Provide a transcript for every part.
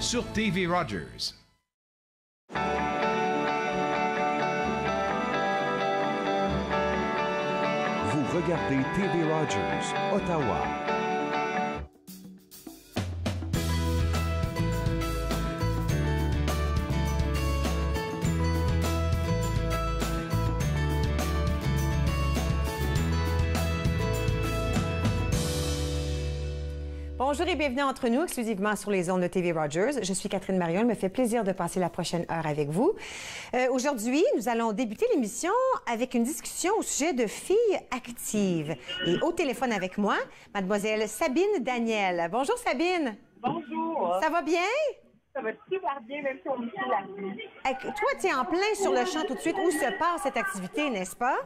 sur TV Rogers. Vous regardez TV Rogers, Ottawa. Bonjour et bienvenue entre nous, exclusivement sur les ondes de TV Rogers. Je suis Catherine Marion. Il me fait plaisir de passer la prochaine heure avec vous. Aujourd'hui, nous allons débuter l'émission avec une discussion au sujet de filles actives. Et au téléphone avec moi, mademoiselle Sabine Daniel. Bonjour Sabine. Bonjour. Ça va bien? Ça va super bien, même si on est sur la nuit. Toi, tu es en plein sur le champ tout de suite. Où se passe cette activité, n'est-ce pas?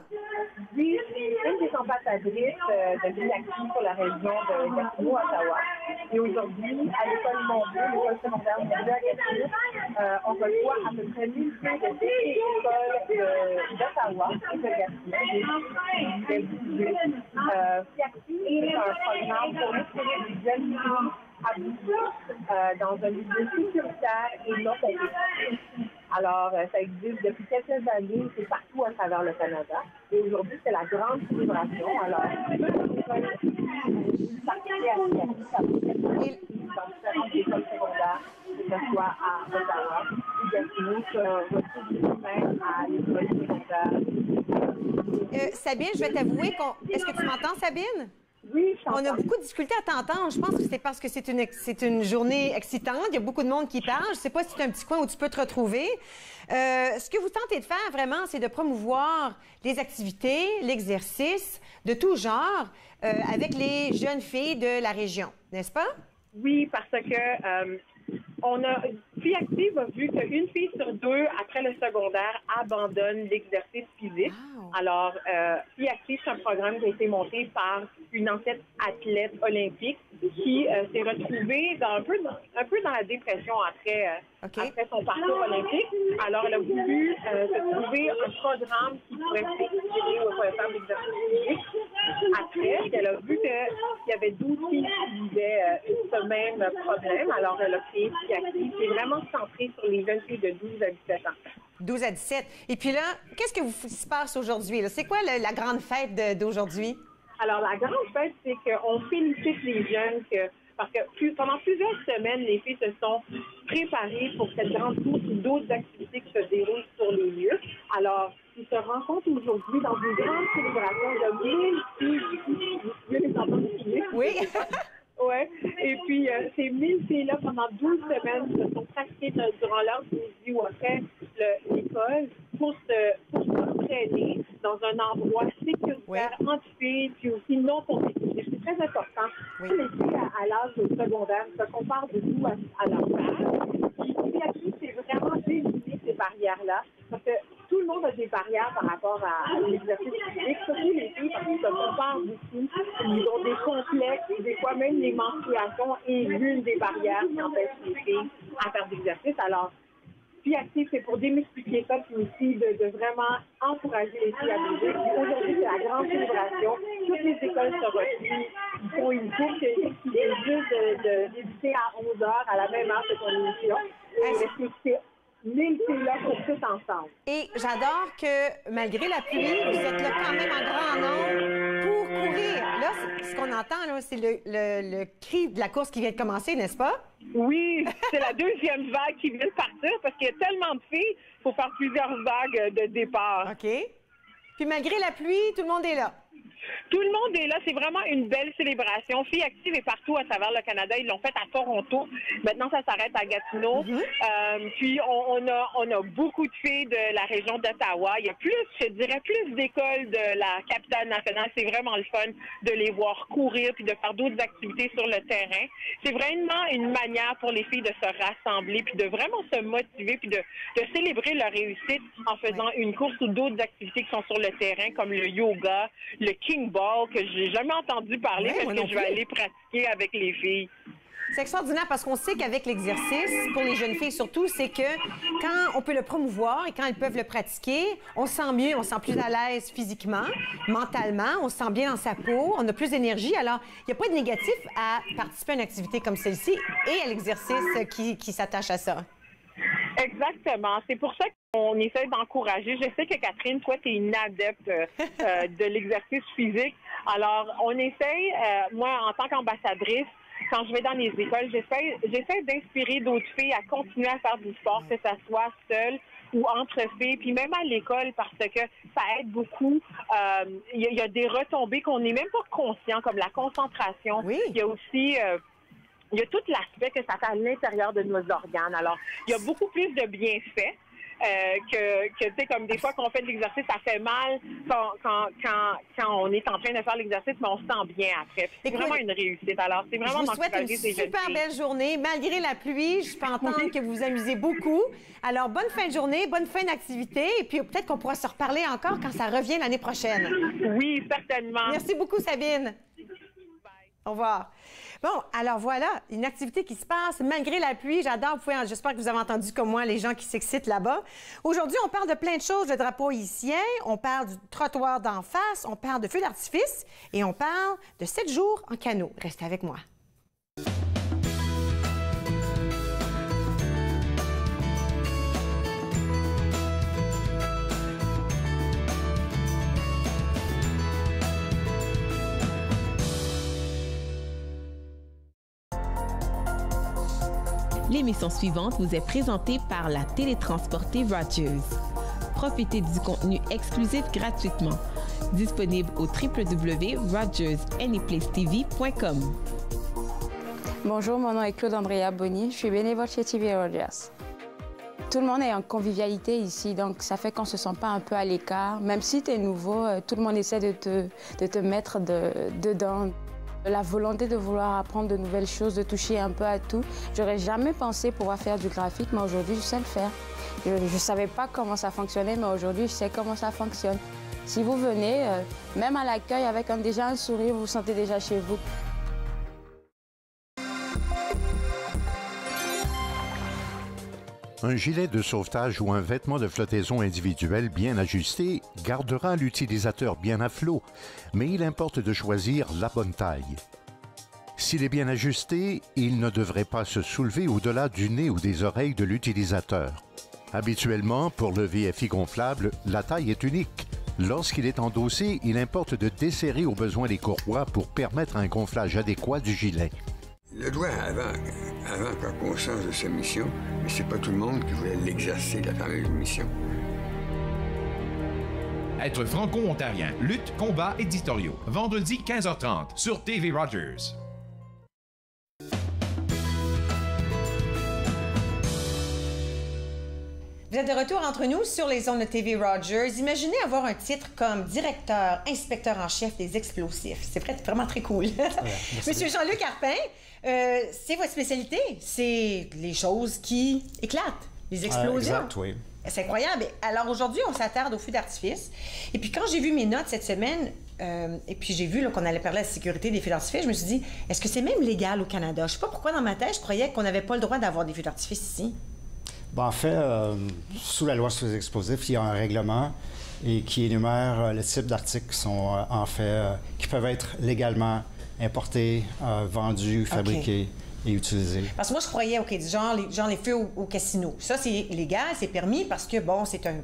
Oui, je suis une des ambassadrices de vie active pour la région de Gatineau, Ottawa. Et aujourd'hui, à l'école Montbleu, l'école secondaire Montbleu à Gatineau, on reçoit à peu près 1000 filles de toutes les écoles d'Ottawa et de Gatineau. Vie active, c'est un programme pour inspirer des jeunes filles à bouger dans un milieu sécuritaire et non compétitif. Alors, ça existe depuis quelques années, c'est partout à travers le Canada. Et aujourd'hui, c'est la grande célébration. Alors, participer à dans différentes écoles secondaires, que ce soit à Ottawa, ou Gatineau, se retrouve même à l'école secondaire. Sabine, je vais t'avouer qu'on... Est-ce que tu m'entends, Sabine? Oui, je On a beaucoup de difficultés à t'entendre. Je pense que c'est parce que c'est une journée excitante. Il y a beaucoup de monde qui parle. Je ne sais pas si c'est un petit coin où tu peux te retrouver. Ce que vous tentez de faire vraiment, c'est de promouvoir les activités, l'exercice de tout genre avec les jeunes filles de la région, n'est-ce pas? Oui, parce que Fille Active a vu qu'une fille sur deux, après le secondaire, abandonne l'exercice physique. Wow. Alors, Fille Active, c'est un programme qui a été monté par une ancienne athlète olympique qui s'est retrouvée un peu dans la dépression après son parcours olympique. Alors, elle a voulu se trouver un programme qui pourrait s'inspirer au faire de l'exercice physique. Après, elle a vu qu'il y avait 12 filles qui vivaient ce même problème. Alors, elle a créé Fille Active. C'est vraiment centré sur les jeunes filles de 12 à 17 ans. 12 à 17. Et puis là, qu'est-ce qui se passe aujourd'hui? C'est quoi la grande fête d'aujourd'hui? Alors, la grande fête, c'est qu'on félicite les jeunes parce que pendant plusieurs semaines, les filles se sont préparées pour cette grande course ou d'autres activités qui se déroulent sur les lieux. Alors, ils se rencontrent aujourd'hui dans une grande célébration de 1000 filles. Vous pouvez les entendre crier? Oui. Oui. Et puis, ces 1000 filles-là, pendant 12 semaines, se sont pratiquées durant leur midi ou après l'école pour s'entraîner dans un endroit sécuritaire, anti-filles, puis aussi non compétitif. C'est très important. Oui. Les filles à l'âge secondaire se comparent beaucoup à leur père. Puis, c'est vraiment d'éliminer ces barrières-là. Parce que tout le monde a des barrières par rapport à l'exercice physique, surtout les filles, parce qu'ils se comparent beaucoup. Ils ont des complexes, des fois même les menstruations est l'une des barrières qui empêche les filles à faire d'exercice. Alors, Fille Active, c'est pour démystifier ça, puis aussi de vraiment encourager les filles à bouger. Aujourd'hui, c'est la grande célébration. Toutes les écoles se retrouvent. Ils font une course qui est juste de débuter à 11h, à la même heure que ton émission. Et c'est 1000 filles-là pour tous ensemble. Et j'adore que, malgré la pluie, vous êtes là quand même en grand nombre pour courir. Là, ce qu'on entend, là, c'est le cri de la course qui vient de commencer, n'est-ce pas? Oui, c'est la deuxième vague qui vient de partir parce qu'il y a tellement de filles, il faut faire plusieurs vagues de départ. OK. Puis malgré la pluie, tout le monde est là. Tout le monde est là. C'est vraiment une belle célébration. Fille Active est partout à travers le Canada. Ils l'ont fait à Toronto. Maintenant, ça s'arrête à Gatineau. Puis, on a beaucoup de filles de la région d'Ottawa. Il y a je dirais, plus d'écoles de la capitale nationale. C'est vraiment le fun de les voir courir puis de faire d'autres activités sur le terrain. C'est vraiment une manière pour les filles de se rassembler puis de vraiment se motiver puis de célébrer leur réussite en faisant une course ou d'autres activités qui sont sur le terrain, comme le yoga, le King Ball, que j'ai jamais entendu parler, mais que je vais aller pratiquer avec les filles. C'est extraordinaire parce qu'on sait qu'avec l'exercice, pour les jeunes filles surtout, c'est que quand on peut le promouvoir et quand elles peuvent le pratiquer, on se sent mieux, on se sent plus à l'aise physiquement, mentalement, on se sent bien dans sa peau, on a plus d'énergie. Alors, il n'y a pas de négatif à participer à une activité comme celle-ci et à l'exercice qui s'attache à ça. Exactement. C'est pour ça qu'on essaie d'encourager. Je sais que Catherine, toi, tu es une adepte de l'exercice physique. Alors, on essaye, moi, en tant qu'ambassadrice, quand je vais dans les écoles, j'essaie d'inspirer d'autres filles à continuer à faire du sport, que ça soit seule ou entre filles, puis même à l'école, parce que ça aide beaucoup. Il y a des retombées qu'on n'est même pas conscient, comme la concentration. Oui. Il y a aussi... il y a tout l'aspect que ça fait à l'intérieur de nos organes. Alors, il y a beaucoup plus de bienfaits que tu sais, comme des fois qu'on fait de l'exercice, ça fait mal quand on est en train de faire l'exercice, mais on se sent bien après. C'est vraiment une réussite. Alors, c'est vraiment d'encourager ces jeunes filles. Super belle journée. Malgré la pluie, je peux entendre que vous vous amusez beaucoup. Alors, bonne fin de journée, bonne fin d'activité. Et puis, peut-être qu'on pourra se reparler encore quand ça revient l'année prochaine. Oui, certainement. Merci beaucoup, Sabine. Au revoir. Bon, alors voilà, une activité qui se passe malgré la pluie. J'adore. J'espère que vous avez entendu comme moi les gens qui s'excitent là-bas. Aujourd'hui, on parle de plein de choses. Le drapeau haïtien, on parle du trottoir d'en face, on parle de feux d'artifice et on parle de 7 jours en canot. Restez avec moi. L'émission suivante vous est présentée par la télétransportée Rogers. Profitez du contenu exclusif gratuitement. Disponible au www.rogersanyplacetv.com. Bonjour, mon nom est Claude Andrea Bonny. Je suis bénévole chez TV Rogers. Tout le monde est en convivialité ici, donc ça fait qu'on ne se sent pas un peu à l'écart. Même si tu es nouveau, tout le monde essaie de te mettre dedans. La volonté de vouloir apprendre de nouvelles choses, de toucher un peu à tout. J'aurais jamais pensé pouvoir faire du graphique, mais aujourd'hui, je sais le faire. Je ne savais pas comment ça fonctionnait, mais aujourd'hui, je sais comment ça fonctionne. Si vous venez, même à l'accueil, avec déjà un sourire, vous vous sentez déjà chez vous. Un gilet de sauvetage ou un vêtement de flottaison individuel bien ajusté gardera l'utilisateur bien à flot, mais il importe de choisir la bonne taille. S'il est bien ajusté, il ne devrait pas se soulever au-delà du nez ou des oreilles de l'utilisateur. Habituellement, pour le VFI gonflable, la taille est unique. Lorsqu'il est endossé, il importe de desserrer au besoin les courroies pour permettre un gonflage adéquat du gilet. Le doigt, avant qu'on change de sa mission, mais c'est pas tout le monde qui voulait l'exercer, la fameuse mission. Être franco-ontarien, lutte, combat, éditoriaux. Vendredi 15h30 sur TV Rogers. Vous êtes de retour entre nous sur les ondes de TV Rogers. Imaginez avoir un titre comme directeur, inspecteur en chef des explosifs. C'est vraiment très cool. Monsieur Jean-Luc Arpin, c'est votre spécialité. C'est les choses qui éclatent, les explosions. Exact, oui. C'est incroyable. Alors aujourd'hui, on s'attarde aux feux d'artifice. Et puis quand j'ai vu mes notes cette semaine, et puis j'ai vu qu'on allait parler de la sécurité des feux d'artifice, je me suis dit, est-ce que c'est même légal au Canada? Je sais pas pourquoi dans ma tête, je croyais qu'on n'avait pas le droit d'avoir des feux d'artifice ici. Ben, en fait, sous la loi sur les explosifs, il y a un règlement et qui énumère le type d'articles qui sont qui peuvent être légalement importés, vendus, fabriqués et utilisés. Parce que moi, je croyais, OK, genre les feux au casino. Ça, c'est légal, c'est permis parce que, bon, c'est un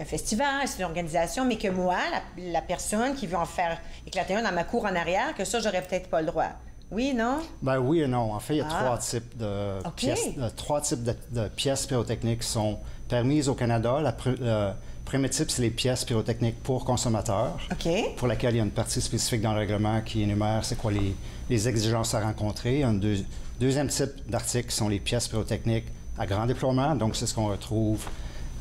festival, c'est une organisation, mais que moi, la personne qui veut en faire éclater un dans ma cour en arrière, que ça, j'aurais peut-être pas le droit. Oui, non? Ben oui et non. En fait, il y a trois types de pièces pyrotechniques qui sont permises au Canada. Le premier type, c'est les pièces pyrotechniques pour consommateurs, pour laquelle il y a une partie spécifique dans le règlement qui énumère c'est quoi les exigences à rencontrer. Un deuxième type d'articles sont les pièces pyrotechniques à grand déploiement. Donc, c'est ce qu'on retrouve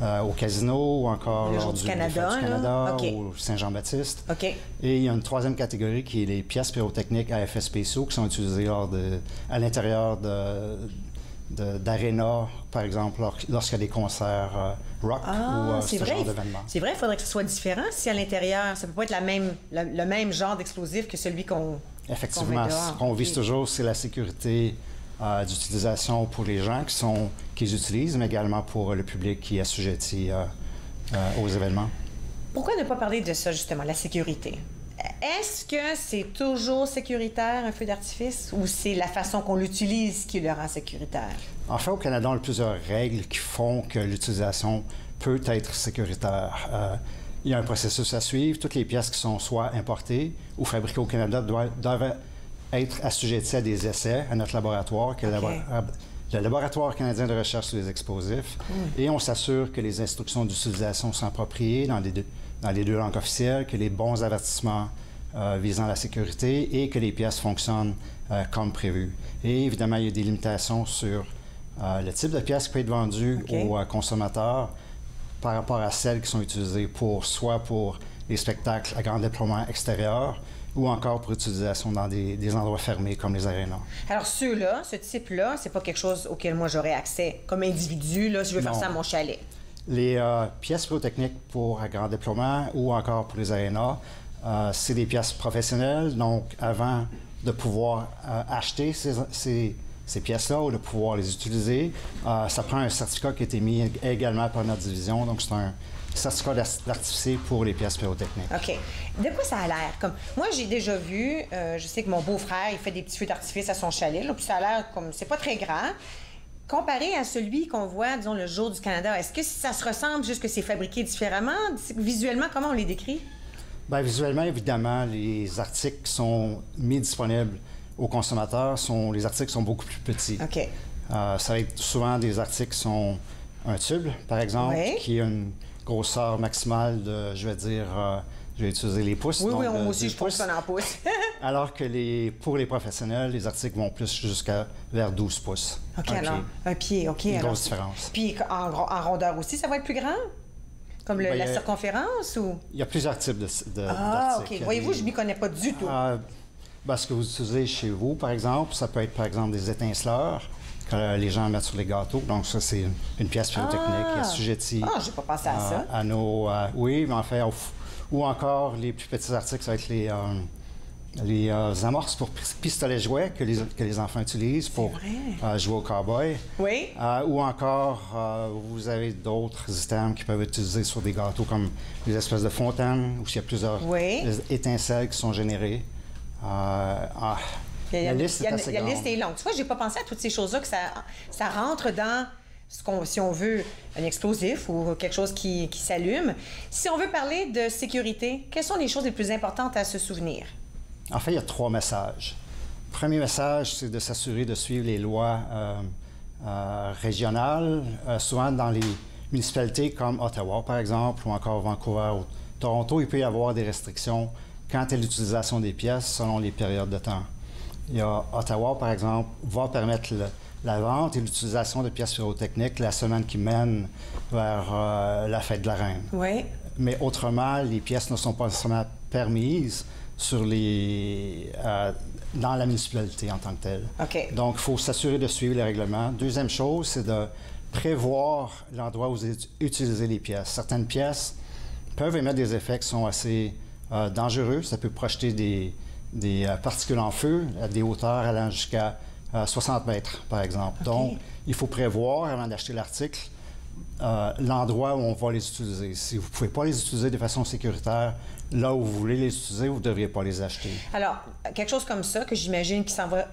au casino ou encore lors du Canada ou Saint-Jean-Baptiste. Et il y a une troisième catégorie qui est les pièces pyrotechniques à effet spéciaux qui sont utilisées à l'intérieur d'arénas, par exemple, lorsqu'il y a des concerts rock ou ce genre d'événement. C'est vrai, il faudrait que ce soit différent si à l'intérieur, ça ne peut pas être le même genre d'explosif que celui qu'on Effectivement, ce qu'on vise toujours, c'est la sécurité d'utilisation pour les gens qui les utilisent, mais également pour le public qui est assujetti aux événements. Pourquoi ne pas parler de ça, justement, la sécurité? Est-ce que c'est toujours sécuritaire, un feu d'artifice, ou c'est la façon qu'on l'utilise qui le rend sécuritaire? En fait, au Canada, on a plusieurs règles qui font que l'utilisation peut être sécuritaire. Il y a un processus à suivre. Toutes les pièces qui sont soit importées ou fabriquées au Canada doivent être assujetties à des essais à notre laboratoire, qui est le Laboratoire canadien de recherche sur les explosifs. Et on s'assure que les instructions d'utilisation sont appropriées dans les deux langues officielles, que les bons avertissements visant la sécurité et que les pièces fonctionnent comme prévu. Et évidemment, il y a des limitations sur le type de pièces qui peut être vendu aux consommateurs par rapport à celles qui sont utilisées soit pour les spectacles à grand déploiement extérieur ou encore pour utilisation dans des endroits fermés comme les arénas. Alors ceux-là, ce type-là, c'est pas quelque chose auquel moi j'aurais accès comme individu, là, si je veux faire ça à mon chalet. Les pièces pyrotechniques pour à grand déploiement ou encore pour les arénas, c'est des pièces professionnelles. Donc, avant de pouvoir acheter ces pièces-là ou de pouvoir les utiliser, ça prend un certificat qui a été mis également par notre division. Donc, c'est un certificat d'artificier pour les pièces pyrotechniques. OK. De quoi ça a l'air? Comme moi, j'ai déjà vu, je sais que mon beau-frère, il fait des petits feux d'artifice à son chalet, là, puis ça a l'air comme, c'est pas très grand. Comparé à celui qu'on voit, disons, le jour du Canada, est-ce que ça se ressemble, juste que c'est fabriqué différemment? Visuellement, comment on les décrit? Bien, visuellement, évidemment, les articles qui sont mis disponibles aux consommateurs, les articles sont beaucoup plus petits. OK. Ça va être souvent des articles qui sont un tube, par exemple, qui a une grosseur maximale de, je vais utiliser les pouces. Oui, donc, oui, moi aussi, je fonctionne en pouces. Alors que pour les professionnels, les articles vont plus vers 12 pouces. OK, alors, un pied, OK. Une grosse différence. Puis en rondeur aussi, ça va être plus grand? Comme la circonférence, ou? Il y a plusieurs types d'articles. OK. Voyez-vous, je ne m'y connais pas du tout. Ce que vous utilisez chez vous, par exemple, ça peut être, par exemple, des étinceleurs que les gens mettent sur les gâteaux. Donc, ça, c'est une pièce pyrotechnique qui est assujettie j'ai pas pensé à ça. À nos... oui, mais en fait, ou encore, les plus petits articles, ça va être les amorces pour pistolets jouets que les enfants utilisent pour jouer au cow-boy. Oui. Ou encore, vous avez d'autres items qui peuvent être utilisés sur des gâteaux comme des espèces de fontaines où il y a plusieurs étincelles qui sont générées. La liste est longue. Tu vois, j'ai pas pensé à toutes ces choses-là, que ça rentre dans si on veut un explosif ou quelque chose qui s'allume. Si on veut parler de sécurité, quelles sont les choses les plus importantes à se souvenir? En fait, il y a 3 messages. Le premier message, c'est de s'assurer de suivre les lois régionales, souvent dans les municipalités comme Ottawa, par exemple, ou encore Vancouver ou Toronto. Il peut y avoir des restrictions quant à l'utilisation des pièces selon les périodes de temps. Il y a Ottawa, par exemple, va permettre la vente et l'utilisation de pièces pyrotechniques la semaine qui mène vers la fête de la Reine. Oui. Mais autrement, les pièces ne sont pas nécessairement permises dans la municipalité en tant que telle. OK. Donc, il faut s'assurer de suivre les règlements. Deuxième chose, c'est de prévoir l'endroit où vous utilisez les pièces. Certaines pièces peuvent émettre des effets qui sont assez dangereux. Ça peut projeter des particules en feu à des hauteurs allant jusqu'à 60 mètres, par exemple. Okay. Donc, il faut prévoir, avant d'acheter l'article, l'endroit où on va les utiliser. Si vous ne pouvez pas les utiliser de façon sécuritaire, là où vous voulez les utiliser, vous ne devriez pas les acheter. Alors, quelque chose comme ça, que j'imagine qui s'en va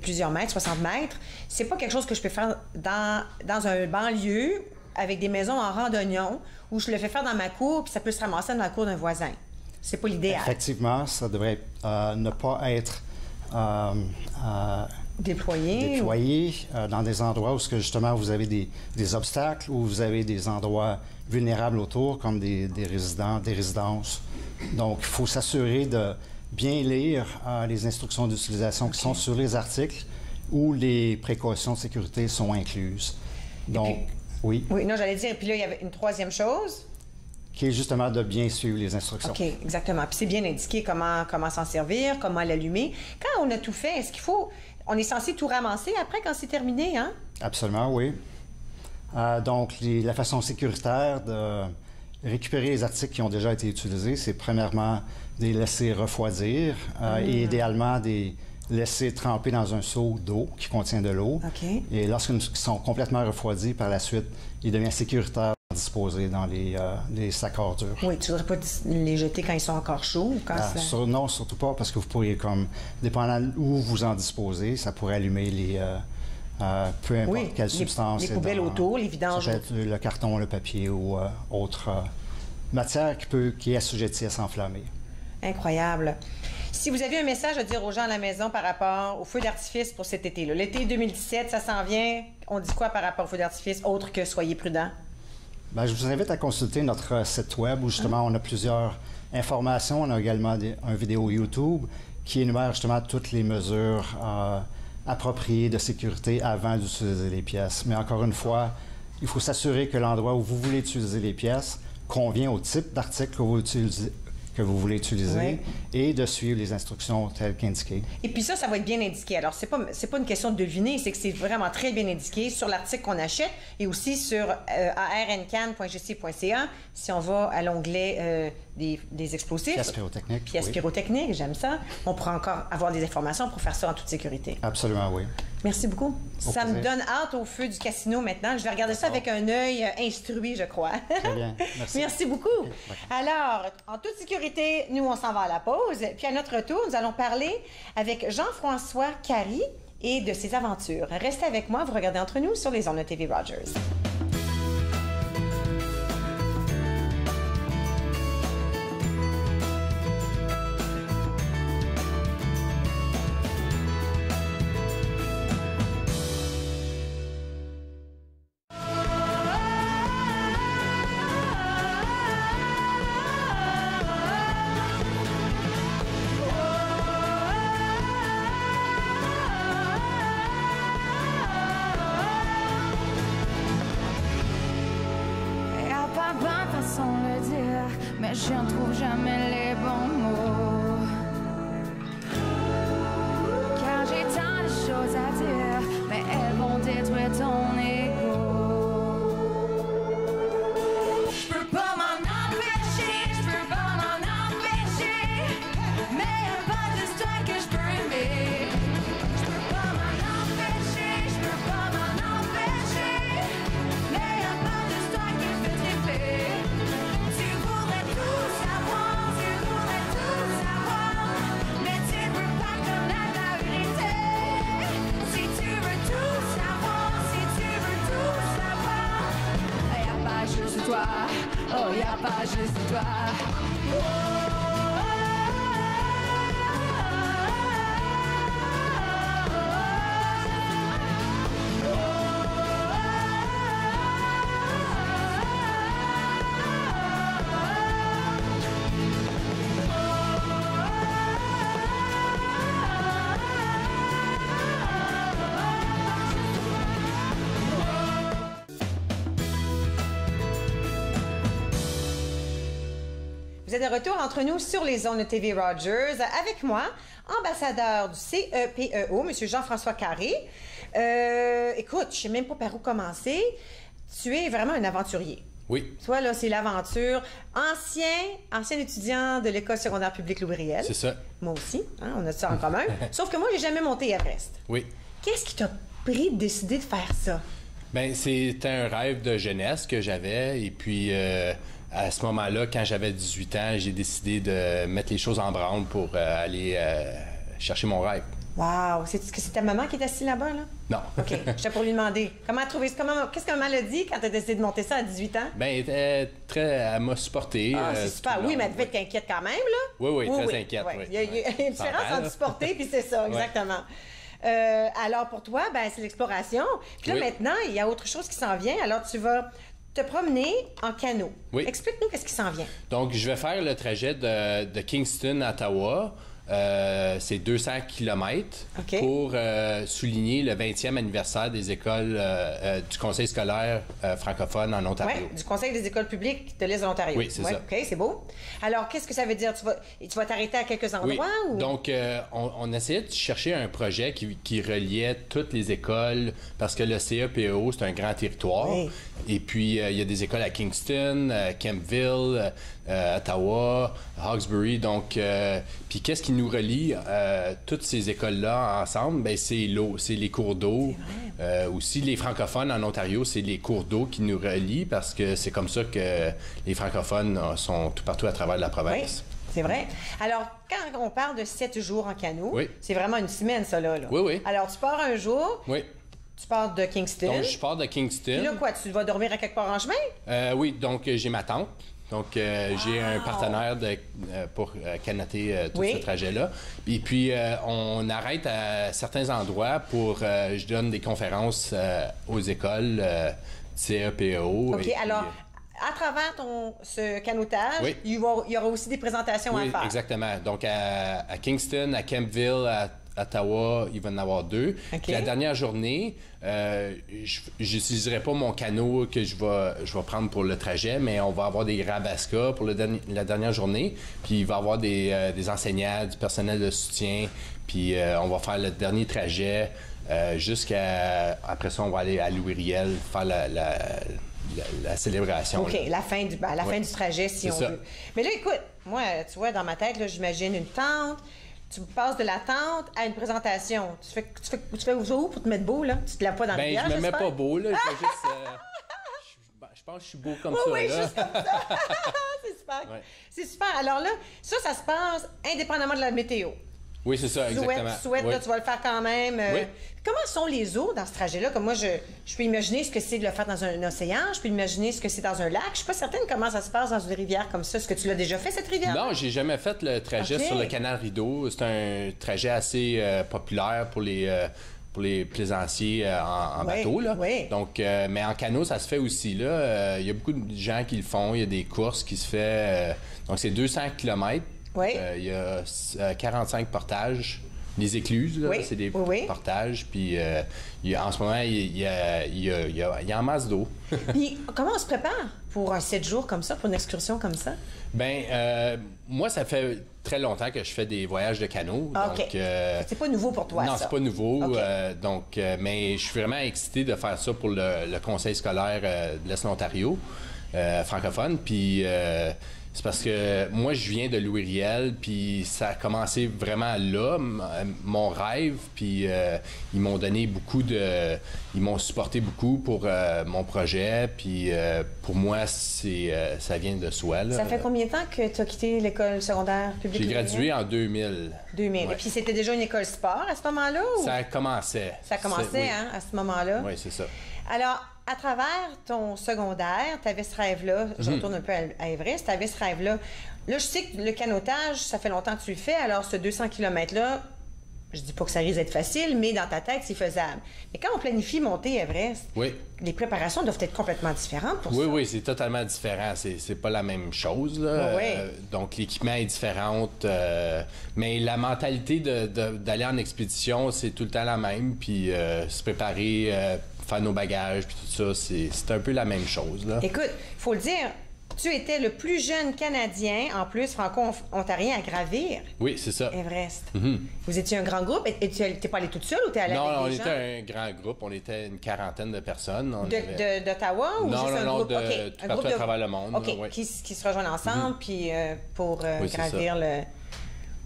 plusieurs mètres, 60 mètres, c'est pas quelque chose que je peux faire dans un banlieue avec des maisons en rang d'oignon, où je le fais faire dans ma cour, puis ça peut se ramasser dans la cour d'un voisin. C'est pas l'idéal. Effectivement, ça devrait ne pas être déployé dans des endroits où justement vous avez des obstacles, où vous avez des endroits vulnérables autour, comme des résidences. Donc, il faut s'assurer de bien lire les instructions d'utilisation qui sont sur les articles où les précautions de sécurité sont incluses. Donc, oui. Oui, non, j'allais dire, puis là, il y avait une troisième chose. Qui est justement de bien suivre les instructions. OK, exactement. Puis c'est bien indiqué comment s'en servir, comment l'allumer. Quand on a tout fait, est-ce qu'il faut... On est censé tout ramasser après quand c'est terminé, hein? Absolument, oui. Donc, la façon sécuritaire de récupérer les articles qui ont déjà été utilisés, c'est premièrement de les laisser refroidir et idéalement de laisser tremper dans un seau d'eau qui contient de l'eau. Et lorsqu'ils sont complètement refroidis, par la suite, il devient sécuritaire de disposer dans les sacs à ordures. Oui, tu ne voudrais pas les jeter quand ils sont encore chauds? Ou quand non, surtout pas, parce que vous pourriez, dépendant où vous en disposez, ça pourrait allumer peu importe quelle substance. Les poubelles autour, les vidanges. Ça peut être le carton, le papier ou autre matière qui est assujettie à s'enflammer. Incroyable. Si vous avez un message à dire aux gens à la maison par rapport au feu d'artifice pour cet été, l'été 2017, ça s'en vient, on dit quoi par rapport au feu d'artifice, autre que soyez prudents? Bien, je vous invite à consulter notre site web où justement on a plusieurs informations. On a également une vidéo YouTube qui énumère justement toutes les mesures appropriées de sécurité avant d'utiliser les pièces. Mais encore une fois, il faut s'assurer que l'endroit où vous voulez utiliser les pièces convient au type d'article que vous voulez utiliser et de suivre les instructions telles qu'indiquées. Et puis ça va être bien indiqué. Alors, c'est pas une question de deviner, c'est que c'est vraiment très bien indiqué sur l'article qu'on achète et aussi sur arncan.gc.ca. Si on va à l'onglet des explosifs. Pièces pyrotechniques. Pièces pyrotechniques, j'aime ça. On pourra encore avoir des informations pour faire ça en toute sécurité. Absolument, oui. Merci beaucoup. Ça me donne hâte au feu du casino maintenant. Je vais regarder ça avec un œil instruit, je crois. Très bien. Merci. Merci beaucoup. Okay. Alors, en toute sécurité, nous, on s'en va à la pause. Puis à notre retour, nous allons parler avec Jean-François Carry et de ses aventures. Restez avec moi, vous regardez Entre nous sur les ondes de TV Rogers. Mais je ne trouve jamais les bons mots. Car j'ai tant de choses à dire, mais elles vont détruire ton ego. Je peux pas m'en empêcher, je peux pas m'en empêcher. Mais y'a pas juste toi que je peux aimer. Je peux pas m'en empêcher, je peux pas m'en empêcher. Mais y'a pas juste toi qui me fait triper. Oh, y'a pas juste toi. Vous êtes de retour entre nous sur les ondes de TV Rogers. Avec moi, ambassadeur du CEPEO, M. Jean-François Carry. Écoute, je ne sais même pas par où commencer. Tu es vraiment un aventurier. Oui. Toi, là, c'est l'aventure. Ancien étudiant de l'École secondaire publique Louis-Riel. C'est ça. Moi aussi. Hein, on a ça en commun. Sauf que moi, j'ai jamais monté Everest. Oui. Qu'est-ce qui t'a pris de décider de faire ça? Bien, c'était un rêve de jeunesse que j'avais. Et puis, à ce moment-là, quand j'avais 18 ans, j'ai décidé de mettre les choses en branle pour aller chercher mon rêve. Wow! C'est-tu que c'est ta maman qui est assise là-bas, là? Non. OK. J'étais pour lui demander. Qu'est-ce que maman a dit quand tu as décidé de monter ça à 18 ans? Bien, elle m'a supporté. Ah, c'est super. Oui, mais elle devait être inquiète quand même, là? Oui, très inquiète. Oui. Il y a une différence entre supporter puis c'est ça, exactement. Alors, pour toi, ben, c'est l'exploration. Puis là, maintenant, il y a autre chose qui s'en vient. Alors, tu vas te promener en canot. Oui. Explique-nous qu'est-ce qui s'en vient. Donc, je vais faire le trajet de Kingston à Ottawa. C'est 200 km pour souligner le 20e anniversaire des écoles du Conseil scolaire francophone en Ontario. Oui, du Conseil des écoles publiques de l'Est de l'Ontario. Oui, c'est ça. OK, c'est beau. Alors, qu'est-ce que ça veut dire? Tu vas t'arrêter à quelques endroits? Oui. Ou... Donc, on essayait de chercher un projet qui reliait toutes les écoles parce que le CEPEO, c'est un grand territoire. Oui. Et puis, il y a des écoles à Kingston, Kemptville, Ottawa, Hawkesbury. Donc, puis qu'est-ce qui nous relie toutes ces écoles-là ensemble? Bien, c'est l'eau, c'est les cours d'eau. Aussi, les francophones en Ontario, c'est les cours d'eau qui nous relient parce que c'est comme ça que les francophones sont tout partout à travers la province. Oui. C'est vrai. Alors, quand on parle de 7 jours en canot, c'est vraiment une semaine, ça, là. Oui. Alors, tu pars un jour. Oui. Tu pars de Kingston. Donc, je pars de Kingston. Puis là, quoi, tu vas dormir à quelque part en chemin? Oui, donc j'ai ma tante. Donc, j'ai un partenaire pour canoter tout ce trajet-là. Et puis, on arrête à certains endroits pour... je donne des conférences aux écoles, CEPO. OK, alors... À travers ce canotage, il y aura aussi des présentations à faire. Exactement. Donc, à Kingston, à Campbell, à Ottawa, il va y en avoir 2. Puis la dernière journée, je n'utiliserai pas mon canot que je vais prendre pour le trajet, mais on va avoir des rabascas pour la dernière journée. Puis il va y avoir des enseignants, du personnel de soutien. Puis on va faire le dernier trajet jusqu'à... Après ça, on va aller à Louis-Riel faire la célébration. OK, la fin du trajet, si on veut. Mais là, écoute, moi, tu vois, dans ma tête, là, j'imagine une tente. Tu passes de la tente à une présentation. Tu fais où pour te mettre beau, là? Tu te laves pas dans le bière, je me mets pas beau, là. Je fais juste... je pense que je suis beau comme ça, oui, là. juste comme ça. C'est super. C'est super. Alors là, ça se passe indépendamment de la météo. Oui, c'est ça, exactement. Souhaite, là, tu vas le faire quand même. Comment sont les eaux dans ce trajet-là? Comme moi, je peux imaginer ce que c'est de le faire dans un océan. Je peux imaginer ce que c'est dans un lac. Je suis pas certaine comment ça se passe dans une rivière comme ça. Est-ce que tu l'as déjà fait, cette rivière? Non, j'ai jamais fait le trajet sur le canal Rideau. C'est un trajet assez populaire pour les plaisanciers en bateau. Là. Donc, mais en canot, ça se fait aussi. Il y a beaucoup de gens qui le font. Il y a des courses qui se font. Donc, c'est 200 km. Il y a 45 portages. Les écluses, c'est des portages. Puis en ce moment, il y a en masse d'eau. Puis comment on se prépare pour un 7 jours comme ça, pour une excursion comme ça? Bien, moi, ça fait très longtemps que je fais des voyages de canot. Donc, c'est pas nouveau pour toi, non, ça? c'est pas nouveau. Mais je suis vraiment excité de faire ça pour le conseil scolaire de l'Est de l'Ontario, francophone. Puis... c'est parce que moi, je viens de Louis-Riel, puis ça a commencé vraiment là, mon rêve, puis ils m'ont donné ils m'ont supporté beaucoup pour mon projet, puis pour moi, ça vient de soi. Là. Ça fait combien de temps que tu as quitté l'école secondaire publique? J'ai gradué en 2000. 2000. Ouais. Et puis c'était déjà une école sport à ce moment-là? Ou... Ça commençait. Ça commençait, hein, à ce moment-là? Oui, c'est ça. Alors, à travers ton secondaire, tu avais ce rêve-là, je retourne un peu à Everest, tu avais ce rêve-là. Là, je sais que le canotage, ça fait longtemps que tu le fais, alors ce 200 km-là, je dis pas que ça risque d'être facile, mais dans ta tête, c'est faisable. Mais quand on planifie monter Everest, les préparations doivent être compllement différentes pour ça. Oui, c'est totalement différent. C'est pas la même chose, là. Donc, l'équipement est différent. Mais la mentalité d'aller en expédition, c'est tout le temps la même. Puis se préparer... faire nos bagages, puis tout ça, c'est un peu la même chose, là. Écoute, il faut le dire, tu étais le plus jeune Canadien, en plus franco-ontarien, à gravir. Oui, c'est ça. Everest. Vous étiez un grand groupe. Et tu n'es pas allé toute seule ou tu es allé avec des gens? Non, on était un grand groupe. On était une quarantaine de personnes. D'Ottawa ou juste un groupe? Un groupe de travers le monde. OK, qui se rejoignent ensemble puis pour gravir le...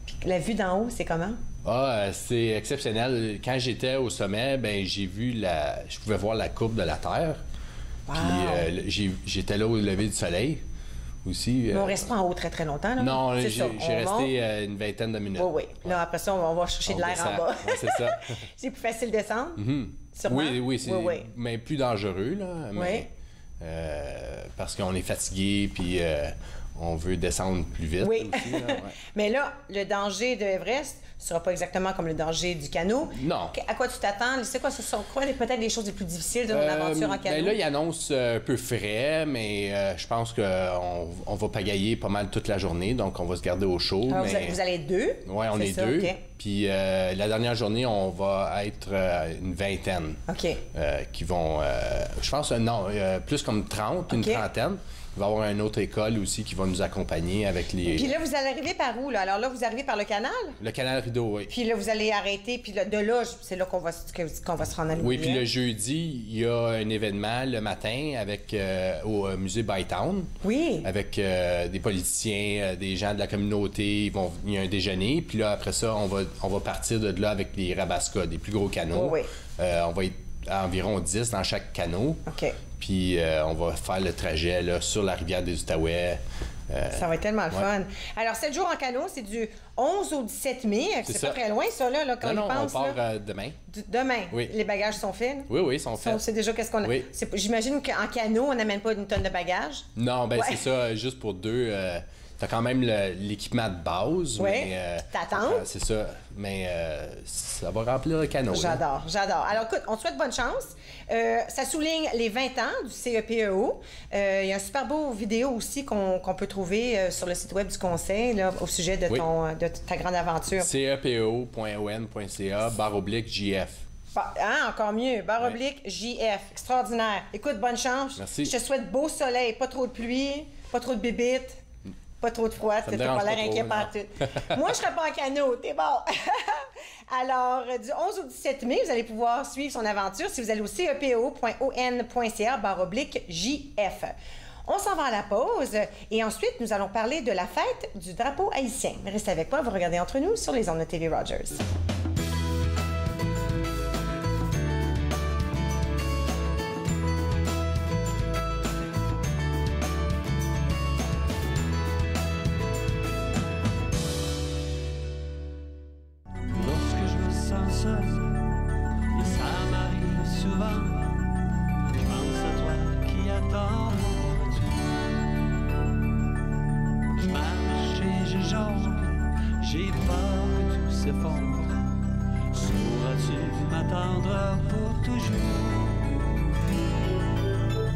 Puis la vue d'en haut, c'est comment? C'est exceptionnel. Quand j'étais au sommet, j'ai vu je pouvais voir la courbe de la Terre. Wow. Puis j'étais là au lever du soleil aussi. Mais on reste pas en haut très très longtemps, là? Non, j'ai resté une vingtaine de minutes. Oui. Là, après ça, on va chercher de l'air en bas. C'est ça. C'est plus facile de descendre? Sûrement? Oui, c'est mais plus dangereux, là. Mais, parce qu'on est fatigué, puis on veut descendre plus vite. Oui. Aussi, là, Mais là, le danger de Everest ne sera pas exactement comme le danger du canot. Non. À quoi tu t'attends? C'est quoi, ce sont quoi peut-être les choses les plus difficiles de ton aventure en canot? Là, il annonce un peu frais, mais je pense qu'on va pagailler pas mal toute la journée, donc on va se garder au chaud. Alors, vous allez être 2? Oui, on est 2. Okay. Puis la dernière journée, on va être une vingtaine. OK. Qui vont, je pense, plus comme 30, une trentaine, Il va y avoir une autre école aussi qui va nous accompagner avec les... Puis là, vous allez arriver par où, là? Alors là, vous arrivez par le canal? Le canal Rideau, oui. Puis là, vous allez arrêter, puis là, de là, c'est là qu'on va se rendre à Oui, puis le jeudi, il y a un événement le matin avec au musée Bytown. Oui. Avec des politiciens, des gens de la communauté. Il y a un déjeuner. Puis là, après ça, on va partir de là avec les Rabascas, des plus gros canots. Oui. On va être à environ 10 dans chaque canot. OK. Puis on va faire le trajet là, sur la rivière des Outaouais. Ça va être tellement le fun. Alors, 7 jours en canot, c'est du 11 au 17 mai. C'est pas très loin, ça, là, quand non, on pense. On part demain. Demain? Oui. Les bagages sont faits? Oui, ils sont faits. C'est déjà qu'est-ce qu'on a? Oui. J'imagine qu'en canot, on n'amène pas une tonne de bagages? Non, c'est ça, juste pour deux. T'as quand même l'équipement de base. Oui. T'attends. C'est ça. Mais ça va remplir le canot. J'adore. Alors, écoute, on te souhaite bonne chance. Ça souligne les 20 ans du CEPEO. Il y a un super beau vidéo aussi qu'on peut trouver sur le site web du Conseil là, au sujet de, de ta grande aventure. cepo.on.ca/JF. Encore mieux. /JF. Extraordinaire. Écoute, bonne chance. Merci. Je te souhaite beau soleil, pas trop de pluie, pas trop de bibites. Pas trop de froid, t'as pas l'air inquiet par tout. Moi, je serais pas en canot, t'es bon. Alors, du 11 au 17 mai, vous allez pouvoir suivre son aventure si vous allez au cepo.on.ca/JF. On s'en va à la pause et ensuite, nous allons parler de la fête du drapeau haïtien. Restez avec moi, vous regardez Entre nous sur les ondes de TV Rogers. J'ai peur que tout s'effondre. Sauras-tu m'attendre pour toujours?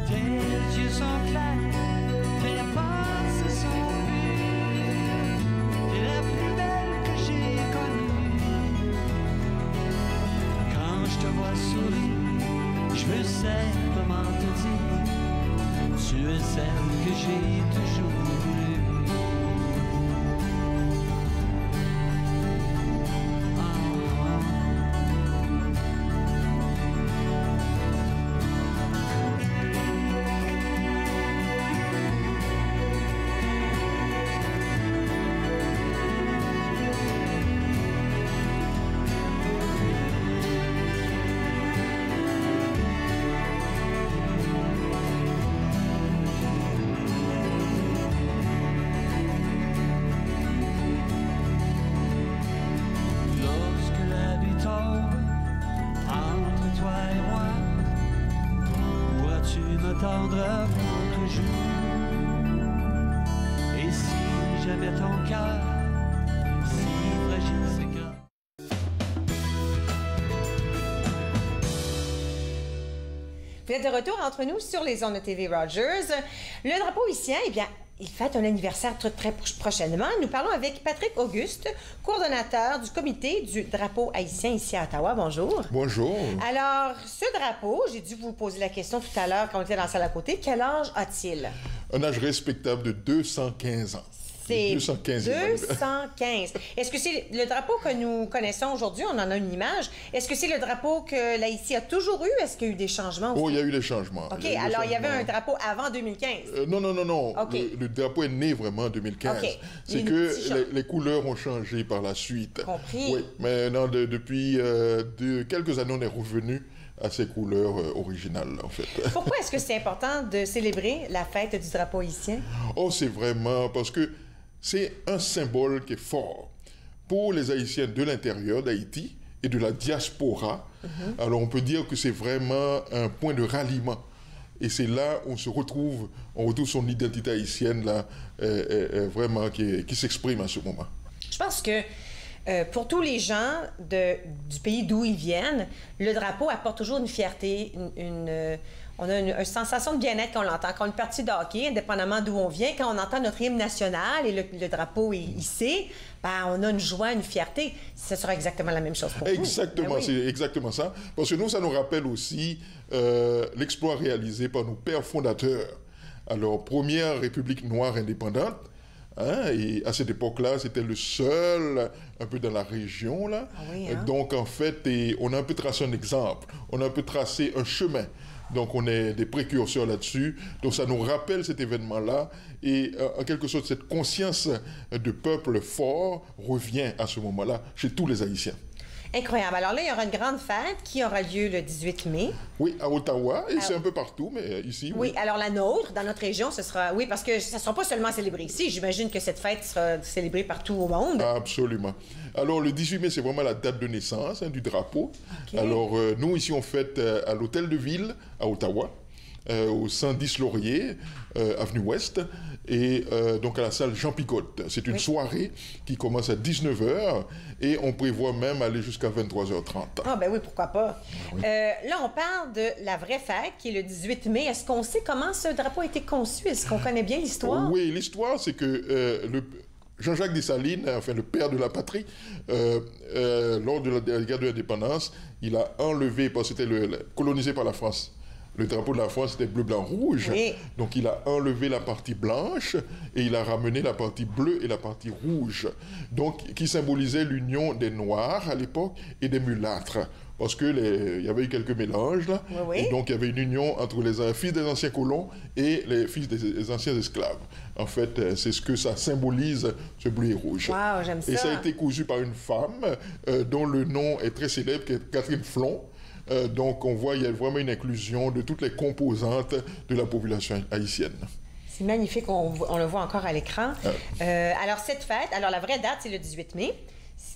Tes yeux sont clairs, tes pensées sont pures. T'es la plus belle que j'ai connue. Quand je te vois sourire, je veux simplement te dire, tu es celle que j'ai toujours voulu. Vous êtes de retour entre nous sur les ondes de TV Rogers. Le drapeau haïtien, eh bien, il fête un anniversaire très prochainement. Nous parlons avec Patrick Auguste, coordonnateur du comité du drapeau haïtien ici à Ottawa. Bonjour. Bonjour. Alors, ce drapeau, j'ai dû vous poser la question tout à l'heure quand on était dans la salle à côté. Quel âge a-t-il? Un âge respectable de 215 ans. C'est 215. Est-ce que c'est le drapeau que nous connaissons aujourd'hui? On en a une image. Est-ce que c'est le drapeau que l'Haïti a toujours eu? Est-ce qu'il y a eu des changements aussi? Oh, il y a eu des changements. OK, alors il y avait un drapeau avant 2015? Non. Okay. Le drapeau est né vraiment en 2015. Okay. C'est que les couleurs ont changé par la suite. Compris. Oui, mais non, depuis quelques années, on est revenu à ses couleurs originales, en fait. Pourquoi est-ce que c'est important de célébrer la fête du drapeau haïtien? Oh, c'est vraiment parce que c'est un symbole qui est fort pour les Haïtiens de l'intérieur d'Haïti et de la diaspora. Alors, on peut dire que c'est vraiment un point de ralliement. Et c'est là où on retrouve son identité haïtienne, là, vraiment, qui s'exprime à ce moment. Je pense que pour tous les gens du pays d'où ils viennent, le drapeau apporte toujours une fierté, on a une sensation de bien-être quand on l'entend. Quand on est parti de hockey, indépendamment d'où on vient, quand on entend notre hymne national et le drapeau est hissé, ben, on a une joie, une fierté. Ce sera exactement la même chose pour Exactement, vous. Ben oui. C'est exactement ça. Parce que nous, ça nous rappelle aussi l'exploit réalisé par nos pères fondateurs Alors, première république noire indépendante. Hein, et à cette époque-là, c'était le seul un peu dans la région. Là. Ah oui, hein? Donc, en fait, on a un peu tracé un exemple. On a un peu tracé un chemin. Donc, on est des précurseurs là-dessus. Donc, ça nous rappelle cet événement-là. Et en quelque sorte, cette conscience de peuple fort revient à ce moment-là chez tous les Haïtiens. Incroyable. Alors là, il y aura une grande fête qui aura lieu le 18 mai. Oui, à Ottawa, et c'est un peu partout, mais ici, oui. Alors la nôtre, dans notre région, ce sera... Oui, parce que ça ne sera pas seulement célébré ici. J'imagine que cette fête sera célébrée partout au monde. Absolument. Alors, le 18 mai, c'est vraiment la date de naissance du drapeau. Okay. Alors, nous, ici, on fête à l'Hôtel de Ville, à Ottawa, au 110 Laurier, avenue Ouest, et donc à la salle Jean Picotte. C'est une soirée qui commence à 19h et on prévoit même aller jusqu'à 23h30. Ah ben oui, pourquoi pas. Oui. Là, on parle de la vraie fête qui est le 18 mai. Est-ce qu'on sait comment ce drapeau a été conçu? Est-ce qu'on connaît bien l'histoire? Oui, l'histoire, c'est que Jean-Jacques Dessalines, enfin le père de la patrie, lors de la guerre de l'indépendance, il a enlevé, parce que c'était colonisé par la France. Le drapeau de la France était bleu, blanc, rouge. Oui. Donc il a enlevé la partie blanche et il a ramené la partie bleue et la partie rouge. Donc qui symbolisait l'union des Noirs à l'époque et des mulâtres. Parce qu'il y avait eu quelques mélanges là. Oui. Et donc il y avait une union entre les fils des anciens colons et les fils des anciens esclaves. En fait, c'est ce que ça symbolise, ce bleu et rouge. Wow, j'aime ça. Et ça a été cousu par une femme dont le nom est très célèbre, qui est Catherine Flon. Donc on voit, il y a vraiment une inclusion de toutes les composantes de la population haïtienne. C'est magnifique, on le voit encore à l'écran. Alors cette fête, alors la vraie date, c'est le 18 mai,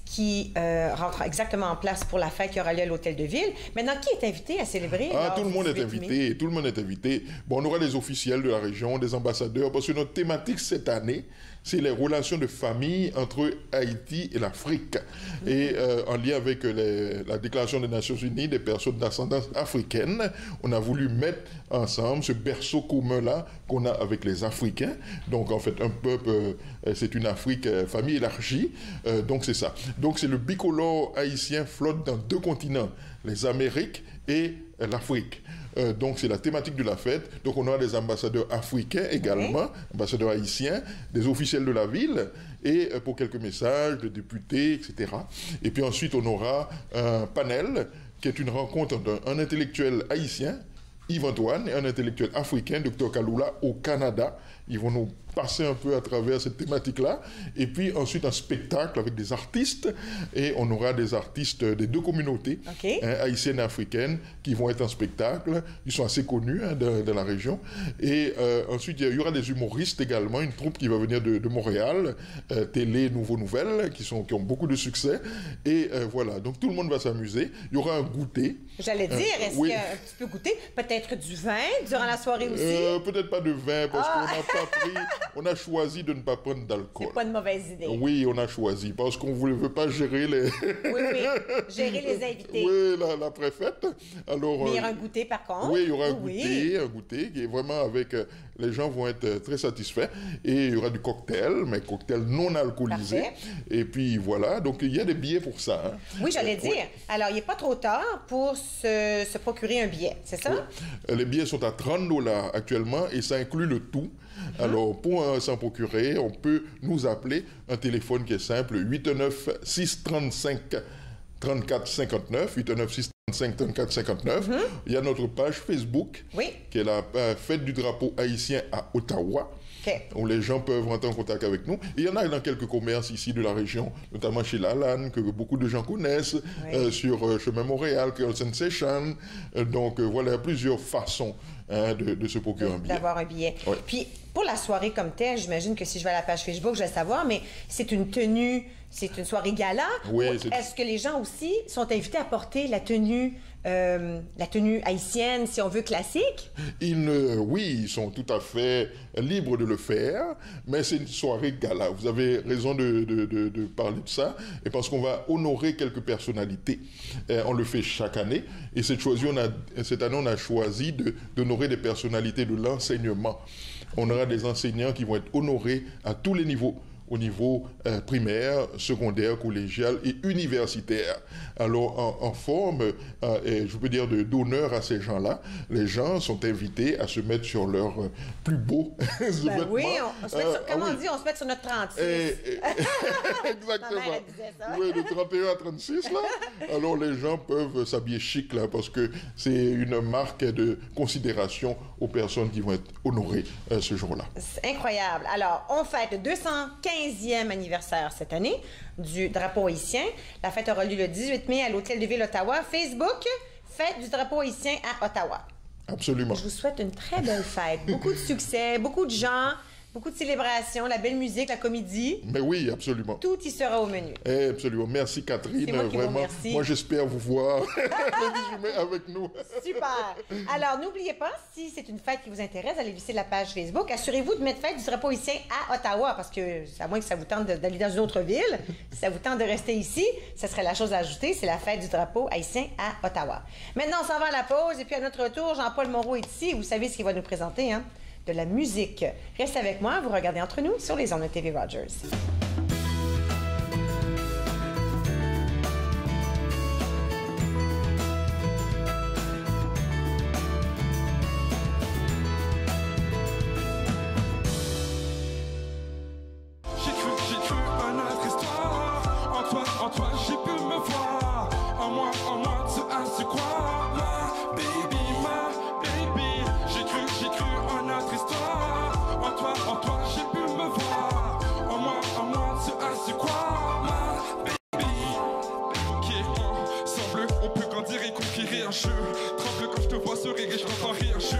qui rentre exactement en place pour la fête qui aura lieu à l'Hôtel de Ville. Maintenant, qui est invité à célébrer? Tout le monde est invité, tout le monde est invité. Bon, on aura des officiels de la région, des ambassadeurs, parce que notre thématique cette année, c'est les relations de famille entre Haïti et l'Afrique. Et en lien avec la Déclaration des Nations Unies des personnes d'ascendance africaine, on a voulu mettre ensemble ce berceau commun-là qu'on a avec les Africains. Donc, en fait, un peuple, c'est une Afrique, famille élargie. Donc, c'est ça. Donc, c'est le bicolore haïtien flotte dans deux continents, les Amériques et l'Afrique. Donc, c'est la thématique de la fête. Donc, on aura des ambassadeurs africains également, ambassadeurs haïtiens, des officiels de la ville, et pour quelques messages, de députés, etc. Et puis ensuite, on aura un panel qui est une rencontre d'un intellectuel haïtien, Yves-Antoine, et un intellectuel africain, Dr Kaloula, au Canada. Ils vont nous passer un peu à travers cette thématique-là. Et puis ensuite un spectacle avec des artistes. Et on aura des artistes des deux communautés, haïtiennes et africaines, qui vont être en spectacle. Ils sont assez connus de la région. Et ensuite, il y aura des humoristes également, une troupe qui va venir de Montréal, Télé Nouveau Nouvelles, qui ont beaucoup de succès. Et voilà, donc tout le monde va s'amuser. Il y aura un goûter. J'allais dire, est-ce que tu peux goûter peut-être du vin durant la soirée aussi? Peut-être pas de vin, parce qu'on n'a pas pris... On a choisi de ne pas prendre d'alcool. C'est pas une mauvaise idée. Oui, on a choisi, parce qu'on ne veut pas gérer les... oui, gérer les invités. Oui, la préfète. Alors, mais il y aura un goûter, par contre. Oui, il y aura un goûter qui est vraiment avec... les gens vont être très satisfaits. Et il y aura du cocktail, mais cocktail non alcoolisé. Parfait. Et puis, voilà. Donc, il y a des billets pour ça. Hein. Oui, j'allais dire. Alors, il n'est pas trop tard pour se procurer un billet, c'est ça? Oui. Les billets sont à $30 actuellement et ça inclut le tout. Alors, pour s'en procurer, on peut nous appeler, un téléphone qui est simple, 819-635-3459, 819-635-3459. Il y a notre page Facebook, qui est la fête du drapeau haïtien à Ottawa. Où les gens peuvent rentrer en contact avec nous. Et il y en a dans quelques commerces ici de la région, notamment chez Lalanne, que beaucoup de gens connaissent, sur Chemin Montréal, Curl Sensation. Donc voilà, plusieurs façons de se procurer un billet. D'avoir un billet. Oui. Puis pour la soirée comme telle, j'imagine que si je vais à la page Facebook, je vais le savoir, mais c'est une tenue, c'est une soirée gala. Oui, est-ce que les gens aussi sont invités à porter la tenue haïtienne, si on veut, classique? Oui, ils sont tout à fait libres de le faire, mais c'est une soirée gala. Vous avez raison de parler de ça, et parce qu'on va honorer quelques personnalités. On le fait chaque année, et cette année, on a choisi d'honorer des personnalités de l'enseignement. On aura des enseignants qui vont être honorés à tous les niveaux, au niveau primaire, secondaire, collégial et universitaire. Alors, en forme, et je peux dire, d'honneur à ces gens-là, les gens sont invités à se mettre sur leur plus beau vêtements. Oui, on se met sur, comment on dit, on se met sur notre 36. Exactement. Ma mère, elle disait ça. Oui, de 31 à 36, là. Alors, les gens peuvent s'habiller chic, là, parce que c'est une marque de considération aux personnes qui vont être honorées ce jour-là. C'est incroyable. Alors, on fête le 215e anniversaire cette année du drapeau haïtien. La fête aura lieu le 18 mai à l'Hôtel de Ville Ottawa. Facebook, fête du drapeau haïtien à Ottawa. Absolument. Je vous souhaite une très belle fête. Beaucoup de succès, beaucoup de gens, beaucoup de célébrations, la belle musique, la comédie. Mais oui, absolument. Tout y sera au menu. Absolument. Merci Catherine. C'est moi qui vous vraiment. remercie. Moi, j'espère vous voir le 18 mai avec nous. Super. Alors, n'oubliez pas, si c'est une fête qui vous intéresse, allez visiter la page Facebook. Assurez-vous de mettre fête du drapeau haïtien à Ottawa, parce que, à moins que ça vous tente d'aller dans une autre ville, si ça vous tente de rester ici, ce serait la chose à ajouter, c'est la fête du drapeau haïtien à Ottawa. Maintenant, on s'en va à la pause, et puis à notre retour, Jean-Paul Moreau est ici. Vous savez ce qu'il va nous présenter, hein? De la musique. Restez avec moi, vous regardez Entre nous sur les ondes de TV Rogers. J'ai cru à notre histoire. En toi, j'ai pu me voir. En moi, tu as su croire. Ma baby. J'ai cru à notre histoire. En toi, j'ai pu me voir. En moi, tu as su croire. Ma baby. Ok, sans bleu, on peut grandir et conquérir. Je tremble quand je te vois sourire et je t'entends rire. Je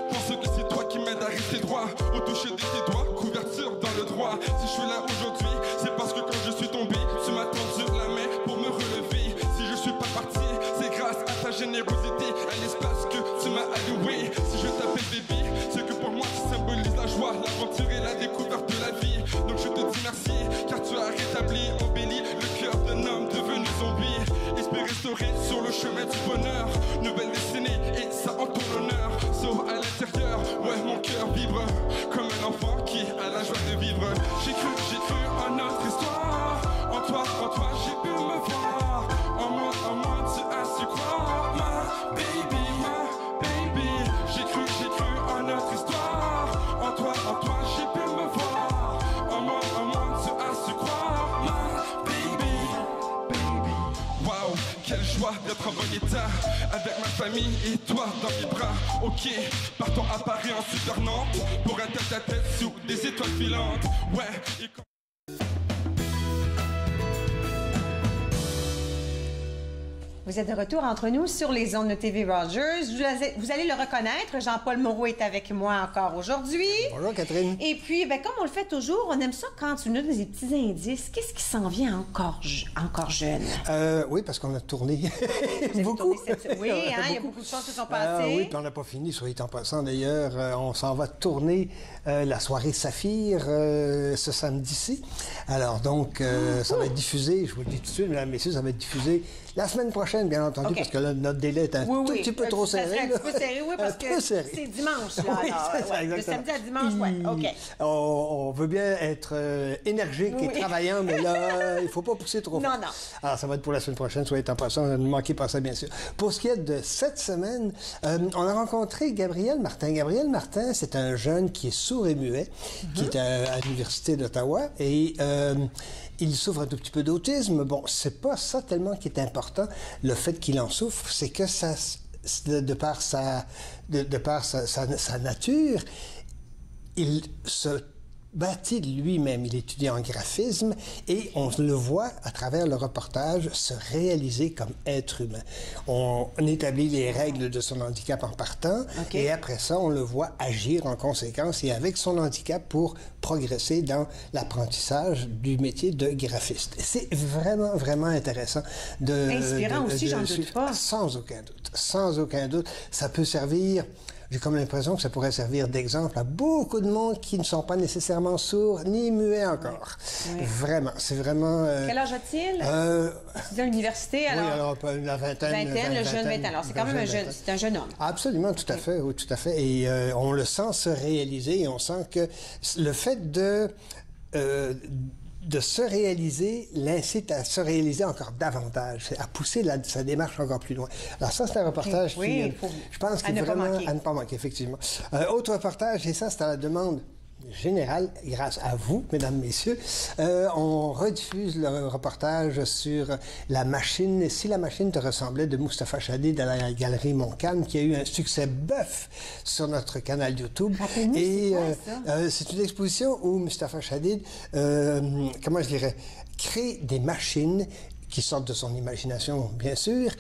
pense que c'est toi qui m'aide à rester droit. Au toucher de tes doigts, couverture dans le droit. Si je suis là aujourd'hui, c'est parce que quand je suis tombé, tu m'as tendu la main pour me relever. Si je suis pas parti, c'est grâce à ta générosité, à l'espace que tu m'as alloué. Si je t'appelle baby, c'est que pour moi tu symbolises la joie, l'aventure et la découverte de la vie. Donc je te dis merci, car tu as rétabli, embelli le cœur d'un homme devenu zombie. Espérer restaurer sur le chemin du bonheur, nouvelle destinée et ça en ton honneur. So à l'intérieur, ouais mon cœur vibre comme un enfant qui a la joie de vivre. J'ai cru en notre histoire. En toi, j'ai pu me voir. En moi, tu as su croire. Ma baby. J'ai cru en notre histoire. En toi, j'ai pu me voir. En moi, tu as su croire. Ma baby. Wow, quelle joie d'être en bon état, avec ma famille et toi dans mes bras. Ok, partons à Paris, ensuite vers Nantes, pour un tête-à-tête sous des étoiles filantes. Ouais, Vous êtes de retour entre nous sur les ondes de TV Rogers. Vous allez le reconnaître, Jean-Paul Moreau est avec moi encore aujourd'hui. Bonjour Catherine. Et puis, ben, comme on le fait toujours, on aime ça quand tu nous donnes des petits indices. Qu'est-ce qui s'en vient encore jeune? Oui, parce qu'on a tourné beaucoup. Oui, hein, il y a beaucoup de choses qui sont passées. Oui, puis on n'a pas fini, soit en passant d'ailleurs. On s'en va tourner la soirée Saphir ce samedi-ci. Alors donc, ça va être diffusé, je vous le dis tout de suite, mesdames et messieurs, ça va être diffusé la semaine prochaine, bien entendu, parce que là, notre délai est un tout petit peu trop serré. Un petit peu serré, oui, parce que c'est dimanche. Là, oui, c'est ça, de samedi à dimanche, oui. OK. On veut bien être énergique et travaillant, mais là, il ne faut pas pousser trop fort. Non. Alors, ça va être pour la semaine prochaine, soyez en passant, ne manquez pas ça, bien sûr. Pour ce qui est de cette semaine, on a rencontré Gabriel Martin. Gabriel Martin, c'est un jeune qui est sourd et muet, qui est à l'Université d'Ottawa, et il souffre un tout petit peu d'autisme. Bon, c'est pas ça tellement qui est important. Le fait qu'il en souffre, c'est que ça, de par sa nature, il se bâti lui-même. Il étudie en graphisme et on le voit à travers le reportage se réaliser comme être humain. On établit les règles de son handicap en partant et après ça, on le voit agir en conséquence et avec son handicap pour progresser dans l'apprentissage du métier de graphiste. C'est vraiment, vraiment intéressant. Inspirant aussi, j'en doute pas. Sans aucun doute. Sans aucun doute. Ça peut servir... J'ai comme l'impression que ça pourrait servir d'exemple à beaucoup de monde qui ne sont pas nécessairement sourds ni muets encore. Oui. Vraiment, c'est vraiment... Quel âge a-t-il? C'est à l'université, alors? Oui, alors la vingtaine. Le jeune 20 ans. Alors, c'est quand même un jeune homme. Absolument, tout à fait, oui, tout à fait. Et on le sent se réaliser et on sent que le fait de se réaliser l'incite à se réaliser encore davantage, à pousser sa démarche encore plus loin. Alors ça, c'est un reportage qui, je pense, qu'il est vraiment à ne pas manquer, effectivement. Autre reportage, et ça, c'est à la demande générale, grâce à vous, mesdames, messieurs, on rediffuse le reportage sur La Machine, Si la machine te ressemblait, de Mustapha Chadid à la Galerie Montcalm, qui a eu un succès bœuf sur notre canal YouTube. Et c'est une exposition où Mustapha Chadid, comment je dirais, crée des machines qui sortent de son imagination, bien sûr.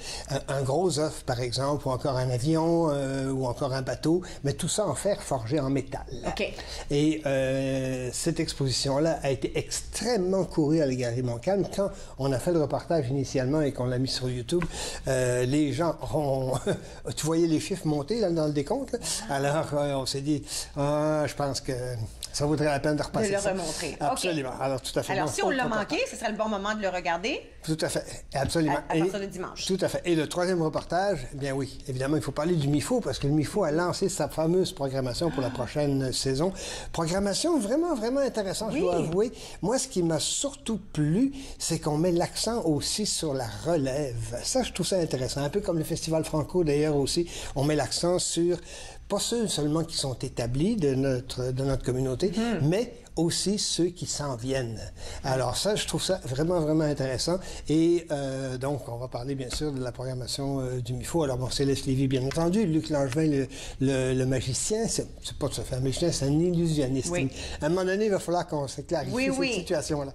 Un gros œuf, par exemple, ou encore un avion, ou encore un bateau, mais tout ça en fer forgé en métal. Et cette exposition-là a été extrêmement courue à la Galerie Montcalm. Quand on a fait le reportage initialement et qu'on l'a mis sur YouTube, les gens ont... tu voyais les chiffres monter là, dans le décompte. Là. Alors, on s'est dit, je pense que... ça vaudrait la peine de repasser de le ça. remontrer. Absolument. Alors, tout à fait. Alors, si on l'a manqué, ce serait le bon moment de le regarder. Tout à fait. Absolument. À partir de dimanche. Tout à fait. Et le troisième reportage, eh bien oui, évidemment, il faut parler du MIFO, parce que le MIFO a lancé sa fameuse programmation pour la prochaine saison. Programmation vraiment, vraiment intéressante, je dois avouer. Moi, ce qui m'a surtout plu, c'est qu'on met l'accent aussi sur la relève. Ça, je trouve ça intéressant. Un peu comme le Festival Franco, d'ailleurs, aussi. On met l'accent sur... pas ceux seulement qui sont établis de notre communauté, mais aussi ceux qui s'en viennent. Alors ça, je trouve ça vraiment, vraiment intéressant. Et donc, on va parler bien sûr de la programmation du MIFO. Alors bon, Céleste Lévy, bien entendu. Luc Langevin, le magicien, c'est pas tout à fait un magicien, c'est un illusionniste. Oui. À un moment donné, il va falloir qu'on clarifie cette situation-là.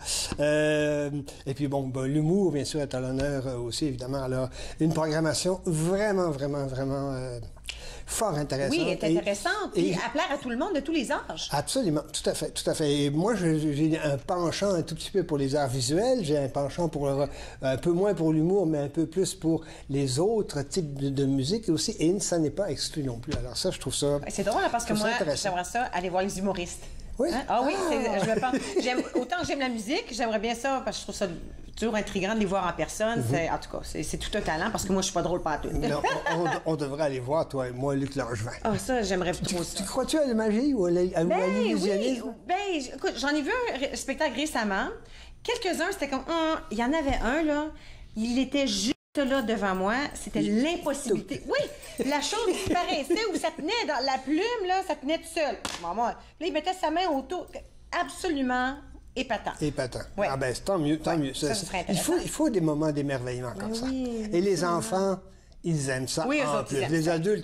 Et puis bon, l'humour, bien sûr, est à l'honneur aussi, évidemment. Alors, une programmation vraiment, vraiment, vraiment... fort intéressante. Oui, elle est intéressante. Puis à plaire à tout le monde de tous les âges. Absolument, tout à fait, tout à fait. Et moi, j'ai un penchant un tout petit peu pour les arts visuels. J'ai un penchant pour un peu moins pour l'humour, mais un peu plus pour les autres types de musique aussi. Et ça n'est pas exclu non plus. Alors ça, je trouve ça... C'est drôle, parce que moi, j'aimerais ça aller voir les humoristes. Oui. Hein? Ah oui, je me pense. Autant que j'aime la musique, j'aimerais bien ça, parce que je trouve ça toujours intriguant de les voir en personne. En tout cas, c'est tout un talent, parce que moi, je suis pas drôle pas tout. Non, on devrait aller voir, toi et moi, Luc Langevin. Ah, ça, j'aimerais trop ça. Tu crois-tu à la magie ou à l'illusionnisme? Oui, ben, écoute, j'en ai vu un spectacle récemment. Quelques-uns, c'était comme... il y en avait un, là, il était juste là devant moi, c'était l'impossibilité. Oui, la chose disparaissait où ça tenait dans la plume, là, ça tenait tout seul. Maman, là, il mettait sa main autour. Absolument épatant. Épatant. Ouais. Ah ben, tant mieux, tant mieux. Ça serait intéressant. Il faut des moments d'émerveillement comme ça. Et les enfants, ils aiment ça en plus. Les adultes...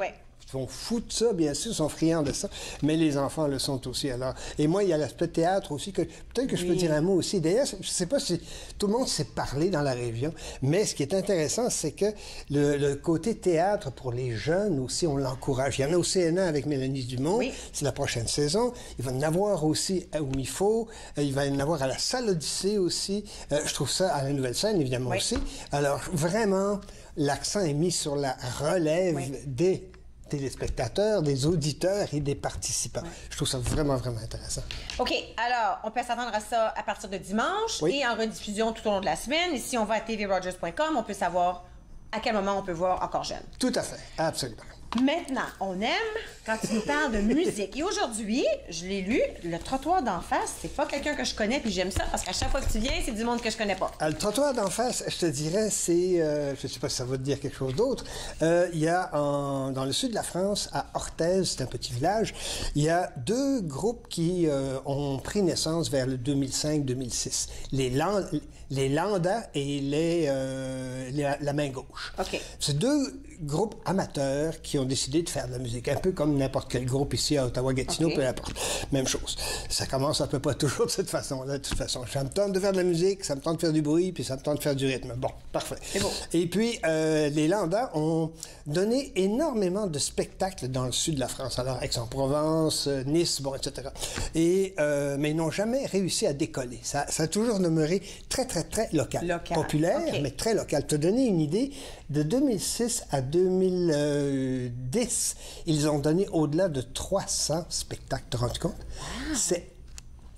sont fous de ça, bien sûr, sont friands de ça, mais les enfants le sont aussi. Alors, et moi, il y a l'aspect théâtre aussi, que peut-être que je peux dire un mot aussi. D'ailleurs, je ne sais pas si tout le monde sait parler dans la région, mais ce qui est intéressant, c'est que le côté théâtre pour les jeunes aussi, on l'encourage. Il y en a au CNA avec Mélanie Dumont, c'est la prochaine saison. Il va y en avoir aussi au MIFO, il va y en avoir à la Salle Odyssée aussi. Je trouve ça à la Nouvelle-Scène, évidemment, aussi. Alors, vraiment, l'accent est mis sur la relève des téléspectateurs, des auditeurs et des participants. Je trouve ça vraiment, vraiment intéressant. OK, alors, on peut s'attendre à ça à partir de dimanche et en rediffusion tout au long de la semaine. Et si on va à tvrogers.com, on peut savoir à quel moment on peut voir Encore jeune. Tout à fait, absolument. Maintenant, on aime quand tu nous parles de musique. Et aujourd'hui, je l'ai lu, Le Trottoir d'en face, c'est pas quelqu'un que je connais, puis j'aime ça, parce qu'à chaque fois que tu viens, c'est du monde que je connais pas. Le Trottoir d'en face, je te dirais, c'est... je sais pas si ça va te dire quelque chose d'autre. Il y a dans le sud de la France, à Orthez, c'est un petit village, il y a deux groupes qui ont pris naissance vers le 2005-2006. Les Landa et la Main Gauche. OK. C'est deux groupes amateurs qui ont décidé de faire de la musique, un peu comme n'importe quel groupe ici à Ottawa-Gatineau, peu importe. Même chose. Ça commence à peu près toujours de cette façon-là, de toute façon. Ça me tente de faire de la musique, ça me tente de faire du bruit, puis ça me tente de faire du rythme. Bon, parfait. C'est beau. Et puis, les Landa ont donné énormément de spectacles dans le sud de la France. Alors, Aix-en-Provence, Nice, bon, etc. Mais ils n'ont jamais réussi à décoller. Ça a toujours demeuré très, très, très local. Populaire, mais très local. Te donner une idée, de 2006 à 2010, ils ont donné au-delà de 300 spectacles. Tu te rends compte? C'est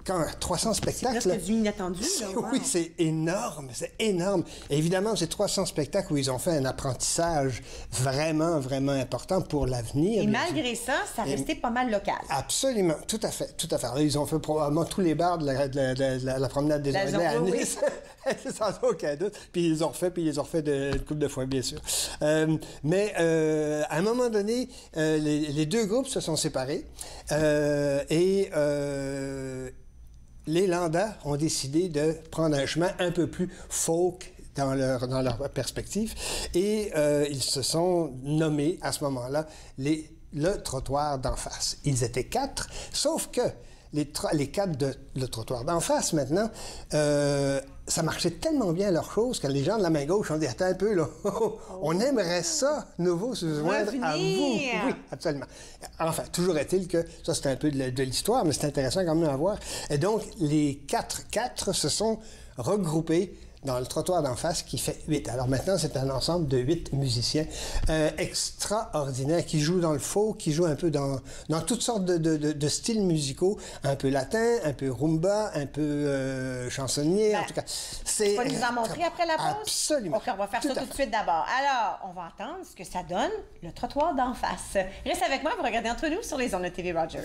quand 300 spectacles... C'est presque du inattendu. Là, wow. Oui, c'est énorme, c'est énorme. Et évidemment, c'est 300 spectacles où ils ont fait un apprentissage vraiment, vraiment important pour l'avenir. Et malgré ça, ça restait pas mal local. Absolument, tout à fait, tout à fait. Alors, ils ont fait probablement tous les bars de la promenade des Anglais à Nice. Sans aucun doute. Puis ils les ont refait, une couple de fois, bien sûr. Mais à un moment donné, les deux groupes se sont séparés et les Landais ont décidé de prendre un chemin un peu plus folk dans leur perspective et ils se sont nommés à ce moment-là le trottoir d'en face. Ils étaient 4, sauf que les 4 de le trottoir d'en face, maintenant, ça marchait tellement bien leur chose que les gens de la main gauche ont dit « Attends un peu, là, on aimerait ça, nouveau, se joindre à vous. » Oui, absolument. Enfin, toujours est-il que ça, c'est un peu de l'histoire, mais c'est intéressant quand même à voir. Et donc, les 4 se sont regroupés dans le trottoir d'en face qui fait 8. Alors maintenant, c'est un ensemble de 8 musiciens extraordinaires qui jouent dans le folk, qui jouent un peu dans toutes sortes de styles musicaux, un peu latin, un peu rumba, un peu chansonnier, en tout cas. Tu vas nous en montrer après la pause? Absolument. OK, on va faire ça tout de suite d'abord. Alors, on va entendre ce que ça donne, le trottoir d'en face. Reste avec moi, vous regardez Entre nous sur les ondes de TV Rogers.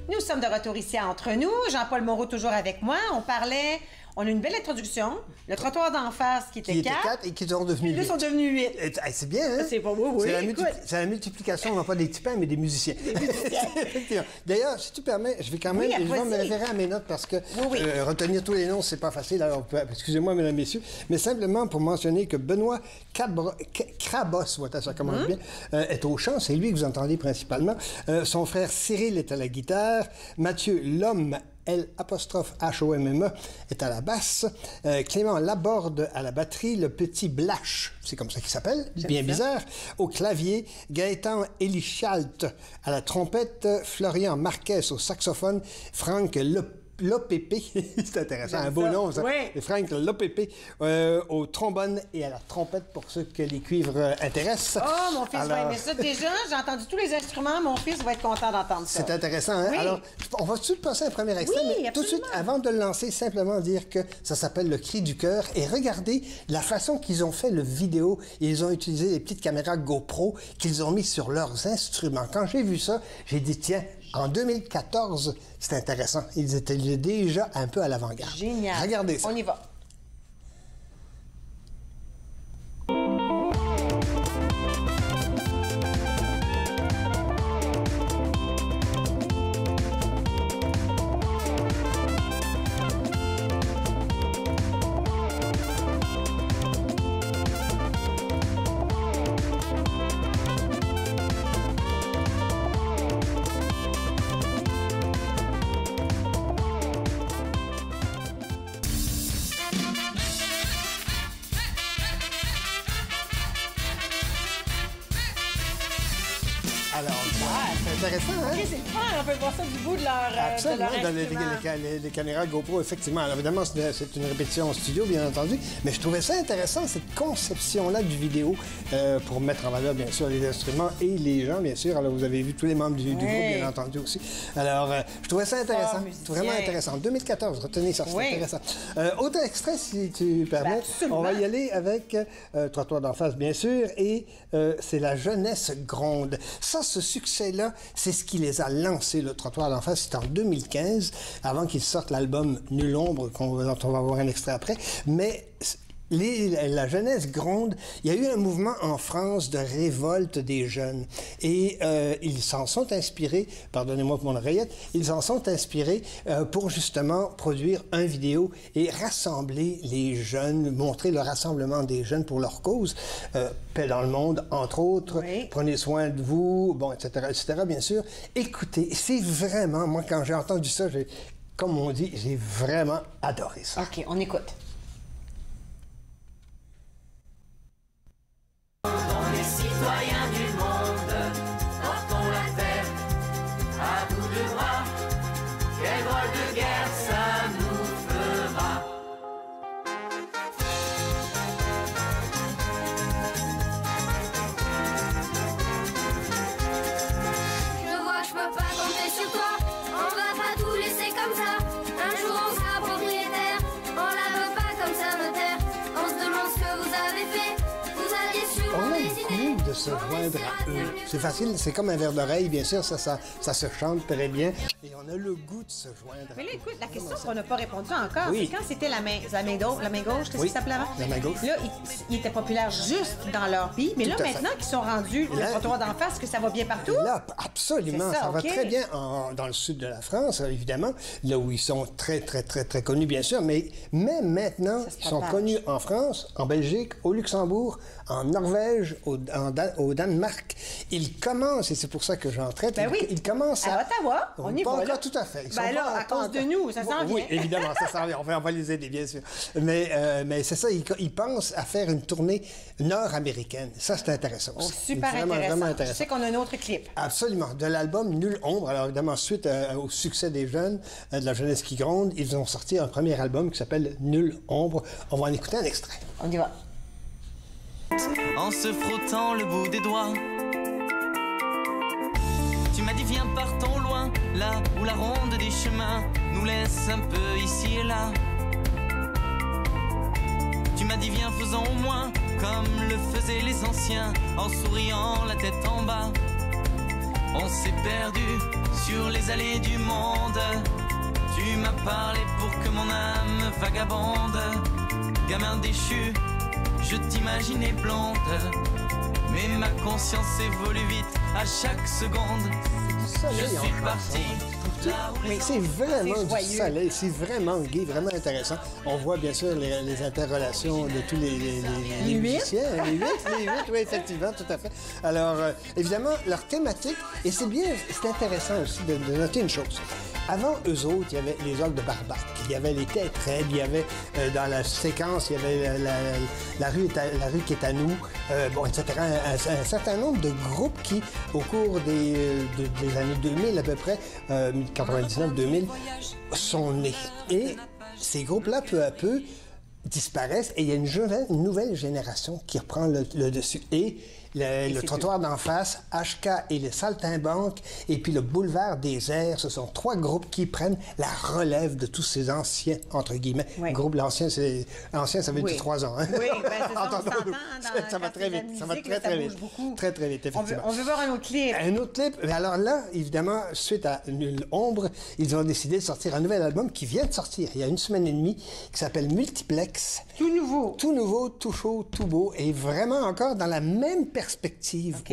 Nous sommes de retour ici à Entre nous. Jean-Paul Moreau toujours avec moi. On a une belle introduction. Le trottoir d'en face qui était 4. Et qui sont devenus 8. Ils sont devenus 8. C'est bien, hein? C'est pas beau, oui. C'est la multiplication, non pas des petits pains, mais des musiciens. D'ailleurs, si tu permets, je vais quand même je vais me référer à mes notes parce que retenir tous les noms, c'est pas facile. Alors, excusez-moi, mesdames, messieurs, mais simplement pour mentionner que Benoît Crabos, voilà, ça commence bien, est au chant. C'est lui que vous entendez principalement. Son frère Cyril est à la guitare. Mathieu Lhomme, L''HOMME est à la basse, Clément Laborde à la batterie, le petit Blache, c'est comme ça qu'il s'appelle, bien bizarre, au clavier, Gaëtan Elichalt à la trompette, Florian Marquez au saxophone, Franck Lopépé, c'est intéressant, un beau nom ça, et Franck Lopépé au trombone et à la trompette pour ceux que les cuivres intéressent. Oh, mon fils va aimer ça déjà, j'ai entendu tous les instruments, mon fils va être content d'entendre ça. C'est intéressant, hein? Alors, on va tout de suite passer un premier extrait, mais tout de suite, avant de le lancer, simplement dire que ça s'appelle Le Cri du cœur, et regardez la façon qu'ils ont fait le vidéo, ils ont utilisé les petites caméras GoPro qu'ils ont mis sur leurs instruments. Quand j'ai vu ça, j'ai dit, tiens, en 2014, c'est intéressant. Ils étaient déjà un peu à l'avant-garde. Génial. Regardez ça. On y va. Alors, c'est intéressant, hein? OK, c'est le fun. On peut voir ça du bout de leur Absolument, de leur dans les caméras GoPro, effectivement. Alors, évidemment, c'est une répétition en studio, bien entendu, mais je trouvais ça intéressant, cette conception-là du vidéo, pour mettre en valeur, bien sûr, les instruments et les gens, bien sûr. Alors, vous avez vu tous les membres du groupe, bien entendu, aussi. Alors, je trouvais ça intéressant, vraiment intéressant. 2014, retenez ça, c'est intéressant. Autre extrait, si tu permets. On va y aller avec Trottoir d'en face, bien sûr, et c'est La jeunesse gronde. Ça, ce succès-là, c'est ce qui les a lancés, le Trottoir d'en face. C'était en 2015, avant qu'ils sortent l'album Nulle ombre, dont on va voir un extrait après. Mais la jeunesse gronde, il y a eu un mouvement en France de révolte des jeunes. Et ils s'en sont inspirés, pardonnez-moi pour mon oreillette, ils s'en sont inspirés pour justement produire un vidéo et rassembler les jeunes, montrer le rassemblement des jeunes pour leur cause. Paix dans le monde, entre autres. Prenez soin de vous, bon, etc., bien sûr. Écoutez, c'est vraiment, moi, quand j'ai entendu ça, comme on dit, j'ai vraiment adoré ça. OK, on écoute. On est citoyens du monde, portons la terre à bout de bras. Quelle drôle de guerre ça nous fera. Je vois que je peux pas compter sur toi, on va pas tout laisser comme ça. Un jour on sera propriétaire, on la veut pas comme ça notaire. On se demande ce que vous avez fait. On a le goût de se joindre à eux. C'est facile, c'est comme un verre d'oreille, bien sûr, ça se chante très bien. Et on a le goût de se joindre. Mais là, écoute, la question qu'on n'a pas répondu encore, Oui. c'est quand c'était la main gauche, qu'est-ce que ça s'appelait avant? La main gauche. Là, ils étaient populaires juste dans leur pays, mais là, Tout à maintenant qu'ils sont rendus le trottoir d'en face, que ça va bien partout? Là, absolument, C'est ça va OK. très bien dans le sud de la France, évidemment, là où ils sont très, très, très, très connus, bien sûr, mais même maintenant, ils sont connus en France, en Belgique, au Luxembourg, en Norvège, au Danemark. Ils commencent, et c'est pour ça que j'en traite, ils commencent à Ottawa, on y pas va, encore là. tout à fait. Ils Ben sont là, pas à cause encore- de nous, ça s'en Oui, vient. évidemment, ça s'en vient. On va les aider, bien sûr. Mais c'est ça, ils pensent à faire une tournée nord-américaine. Ça, c'est intéressant aussi. Super Vraiment, intéressant. vraiment Je intéressant. sais qu'on a un autre clip. Absolument. De l'album Nulle ombre, alors évidemment, suite au succès des jeunes, de la jeunesse qui gronde, ils ont sorti un premier album qui s'appelle Nulle ombre. On va en écouter un extrait. On y va. En se frottant le bout des doigts. Tu m'as dit viens partons loin, là où la ronde des chemins nous laisse un peu ici et là. Tu m'as dit viens faisons au moins comme le faisaient les anciens, en souriant la tête en bas. On s'est perdu sur les allées du monde. Tu m'as parlé pour que mon âme vagabonde. Gamin déchu, je t'imaginais blonde, mais ma conscience évolue vite à chaque seconde. Je suis parti. Mais c'est vraiment C'est du joyeux. soleil, c'est vraiment gai, vraiment intéressant. On voit bien sûr les interrelations de tous les musiciens. Les huit, oui, effectivement, tout à fait. Alors, évidemment, leur thématique, et c'est intéressant aussi de noter une chose. Avant eux autres, il y avait les orgues de Barbac, il y avait les Têtes raides, il y avait dans la séquence, il y avait la rue qui est à nous, bon, etc. Un certain nombre de groupes qui, au cours des années 2000 à peu près, 99-2000, sont nés. Et ces groupes-là, peu à peu, disparaissent et il y a une nouvelle génération qui reprend le dessus. Et le trottoir d'en face, HK et les Saltimbanques, et puis le boulevard des Airs, ce sont trois groupes qui prennent la relève de tous ces anciens, entre guillemets. Groupe, l'ancien, ça veut dire 3 ans. Hein? Oui, ben c'est ça, on Entendons-nous. s'entend Ça va très vite, ça va très, très vite. Très, très vite, effectivement. On veut voir un autre clip. Un autre clip. Alors là, évidemment, suite à Nulle ombre, ils ont décidé de sortir un nouvel album qui vient de sortir il y a 1 semaine et demie, qui s'appelle Multiplex. Tout nouveau. Tout nouveau, tout chaud, tout beau, et vraiment encore dans la même perspective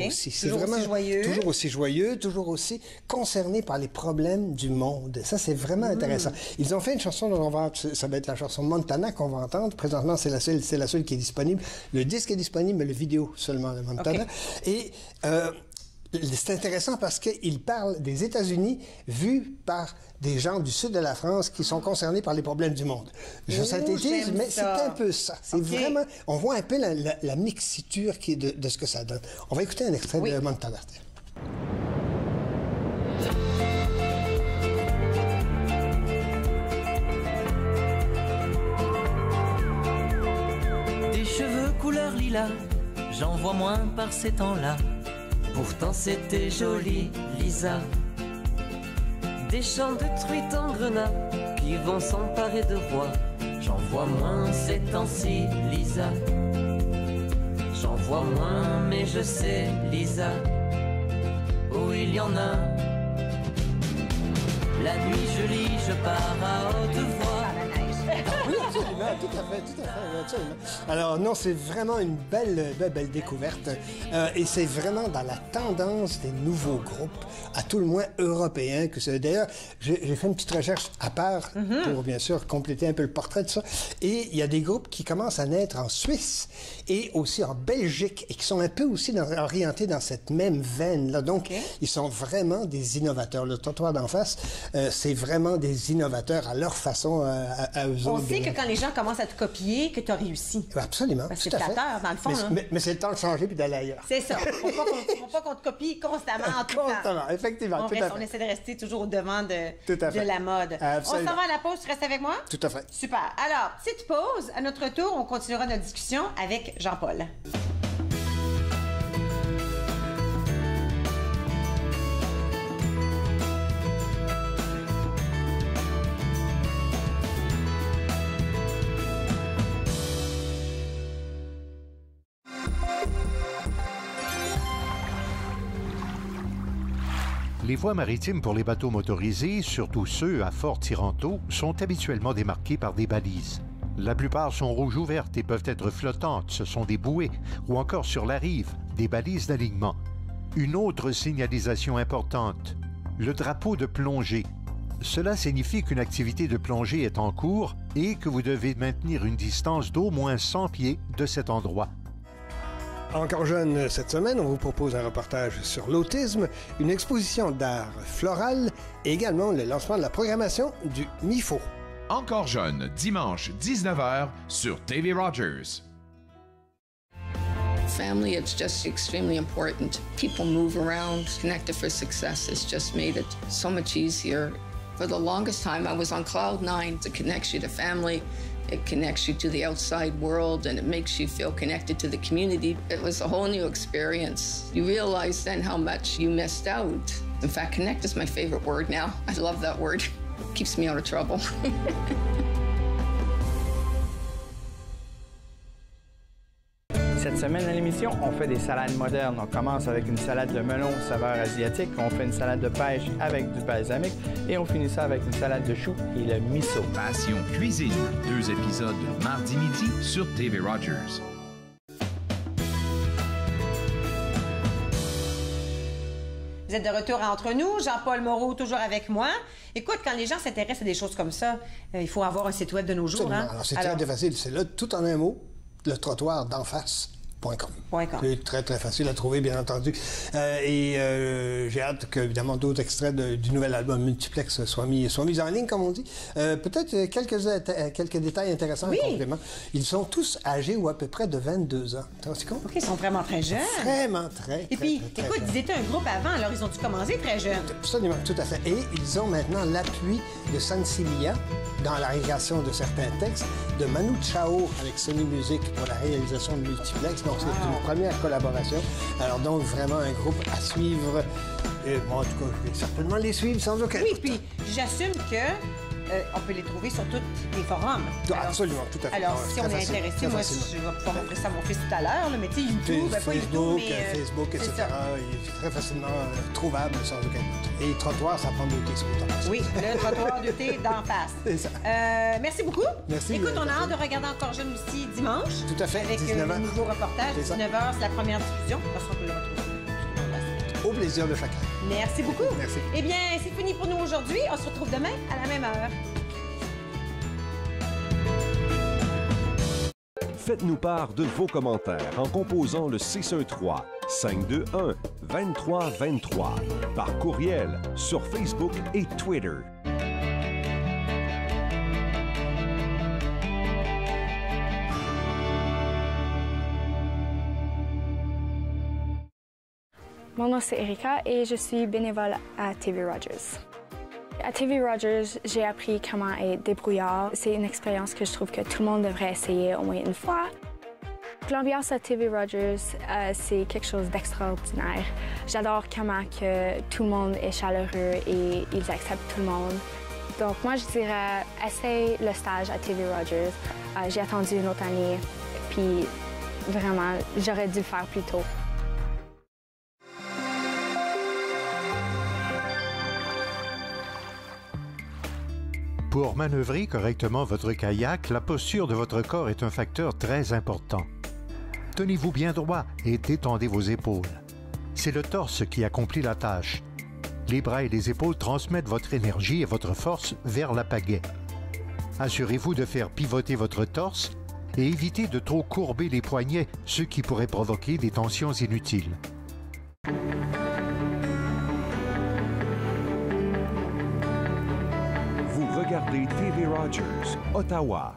aussi. C'est Toujours vraiment aussi joyeux. toujours aussi joyeux, toujours aussi concerné par les problèmes du monde. Ça, c'est vraiment intéressant. Ils ont fait une chanson dont ça va être la chanson Montana qu'on va entendre. Présentement, c'est la seule qui est disponible. Le disque est disponible, mais le vidéo seulement de Montana. Et c'est intéressant parce qu'il parle des États-Unis vus par des gens du sud de la France qui sont concernés par les problèmes du monde. Je synthétise, mais c'est un peu ça. C'est vraiment... On voit un peu la mixiture de ce que ça donne. On va écouter un extrait de Montana. couleur lilas, j'en vois moins par ces temps-là. Pourtant c'était joli, Lisa. Des champs de truites en grenat qui vont s'emparer de rois. J'en vois moins ces temps-ci, Lisa. J'en vois moins, mais je sais, Lisa, où il y en a. La nuit je lis, je pars à haute voix. Oui, absolument, tout à fait, absolument. Alors non, c'est vraiment une belle découverte et c'est vraiment dans la tendance des nouveaux groupes, à tout le moins européens. Que c'est. D'ailleurs, j'ai fait une petite recherche à part pour bien sûr compléter un peu le portrait de ça. Et il y a des groupes qui commencent à naître en Suisse et aussi en Belgique et qui sont un peu aussi orientés dans cette même veine-là. Donc, ils sont vraiment des innovateurs. Le Trottoir d'en face, c'est vraiment des innovateurs à leur façon, à eux On autres. sait que quand les gens commencent à te copier, que tu as réussi. Absolument. Parce que c'est flatteur, dans le fond. Mais c'est le temps de changer puis d'aller ailleurs. C'est ça. Il ne faut pas qu'on te copie constamment en tout temps. Constamment, effectivement. On essaie de rester toujours au devant de la mode. Absolument. On s'en va à la pause. Tu restes avec moi? Tout à fait. Super. Alors, petite pause. À notre tour, on continuera notre discussion avec Jean-Paul. Les voies maritimes pour les bateaux motorisés, surtout ceux à fort tirant-eau, sont habituellement démarquées par des balises. La plupart sont rouges ouvertes et peuvent être flottantes, ce sont des bouées, ou encore sur la rive, des balises d'alignement. Une autre signalisation importante, le drapeau de plongée. Cela signifie qu'une activité de plongée est en cours et que vous devez maintenir une distance d'au moins 100 pieds de cet endroit. Encore jeune cette semaine, on vous propose un reportage sur l'autisme, une exposition d'art floral et également le lancement de la programmation du MIFO. Encore jeune, dimanche 19h sur TV Rogers. Family, it's just extremely important. People move around, connected for success. It's just made it so much easier. For the longest time, I was on cloud nine. It connects you to family. It connects you to the outside world, and it makes you feel connected to the community. It was a whole new experience. You realize then how much you missed out. In fact, connect is my favorite word now. I love that word. It keeps me out of trouble. Cette semaine à l'émission, on fait des salades modernes. On commence avec une salade de melon saveur asiatique, on fait une salade de pêche avec du balsamique et on finit ça avec une salade de choux et le miso. Passion cuisine, 2 épisodes mardi midi sur TV Rogers. Vous êtes de retour entre nous. Jean-Paul Moreau, toujours avec moi. Écoute, quand les gens s'intéressent à des choses comme ça, il faut avoir un site web de nos jours. Hein? Alors, c'est très facile. C'est là, tout en un mot, le trottoir d'en face.com. C'est très, très facile à trouver, bien entendu. J'ai hâte que, évidemment, d'autres extraits du nouvel album Multiplex soient mis en ligne, comme on dit. Peut-être quelques détails intéressants en complément. Ils sont tous âgés ou à peu près de 22 ans. T'as aussi compte? OK, ils sont vraiment très jeunes. Vraiment très. Et puis, écoute, ils étaient un groupe avant, alors ils ont dû commencer très jeunes. Absolument, tout à fait. Et ils ont maintenant l'appui de Sansilia dans la réalisation de certains textes, de Manu Chao avec Sony Music pour la réalisation de Multiplex. Donc, c'est une première collaboration. Alors, donc, vraiment un groupe à suivre. Et, bon, en tout cas, je vais certainement les suivre sans aucun doute. Oui, puis j'assume que on peut les trouver sur tous les forums. Absolument, tout à fait. Alors, si on est intéressé, moi, je vais pouvoir montrer ça à mon fils tout à l'heure, mais tu sais, YouTube, pas YouTube, mais... Facebook, etc. Il est très facilement trouvable sans aucun doute. Et trottoir, ça prend 2 thés sur le temps. Oui, le trottoir de thé d'en face. C'est ça. Merci beaucoup. Merci. Écoute, on a hâte de regarder Encore jeune aussi dimanche. Tout à fait, avec 19h. le nouveau reportage. 19h, c'est la première diffusion. Parce qu'on peut le retrouver. Au plaisir de chacun. Merci beaucoup. Merci. Eh bien, c'est fini pour nous aujourd'hui. On se retrouve demain à la même heure. Faites-nous part de vos commentaires en composant le 613-521-2323 par courriel sur Facebook et Twitter. Mon nom c'est Erika et je suis bénévole à TV Rogers. À TV Rogers, j'ai appris comment être débrouillard. C'est une expérience que je trouve que tout le monde devrait essayer au moins une fois. l'ambiance à TV Rogers, c'est quelque chose d'extraordinaire. J'adore comment que tout le monde est chaleureux et ils acceptent tout le monde. Donc moi, je dirais, essaye le stage à TV Rogers. J'ai attendu une autre année, puis vraiment, j'aurais dû le faire plus tôt. Pour manœuvrer correctement votre kayak, la posture de votre corps est un facteur très important. Tenez-vous bien droit et détendez vos épaules. C'est le torse qui accomplit la tâche. Les bras et les épaules transmettent votre énergie et votre force vers la pagaie. Assurez-vous de faire pivoter votre torse et évitez de trop courber les poignets, ce qui pourrait provoquer des tensions inutiles. Vous regardez TV Rogers, Ottawa.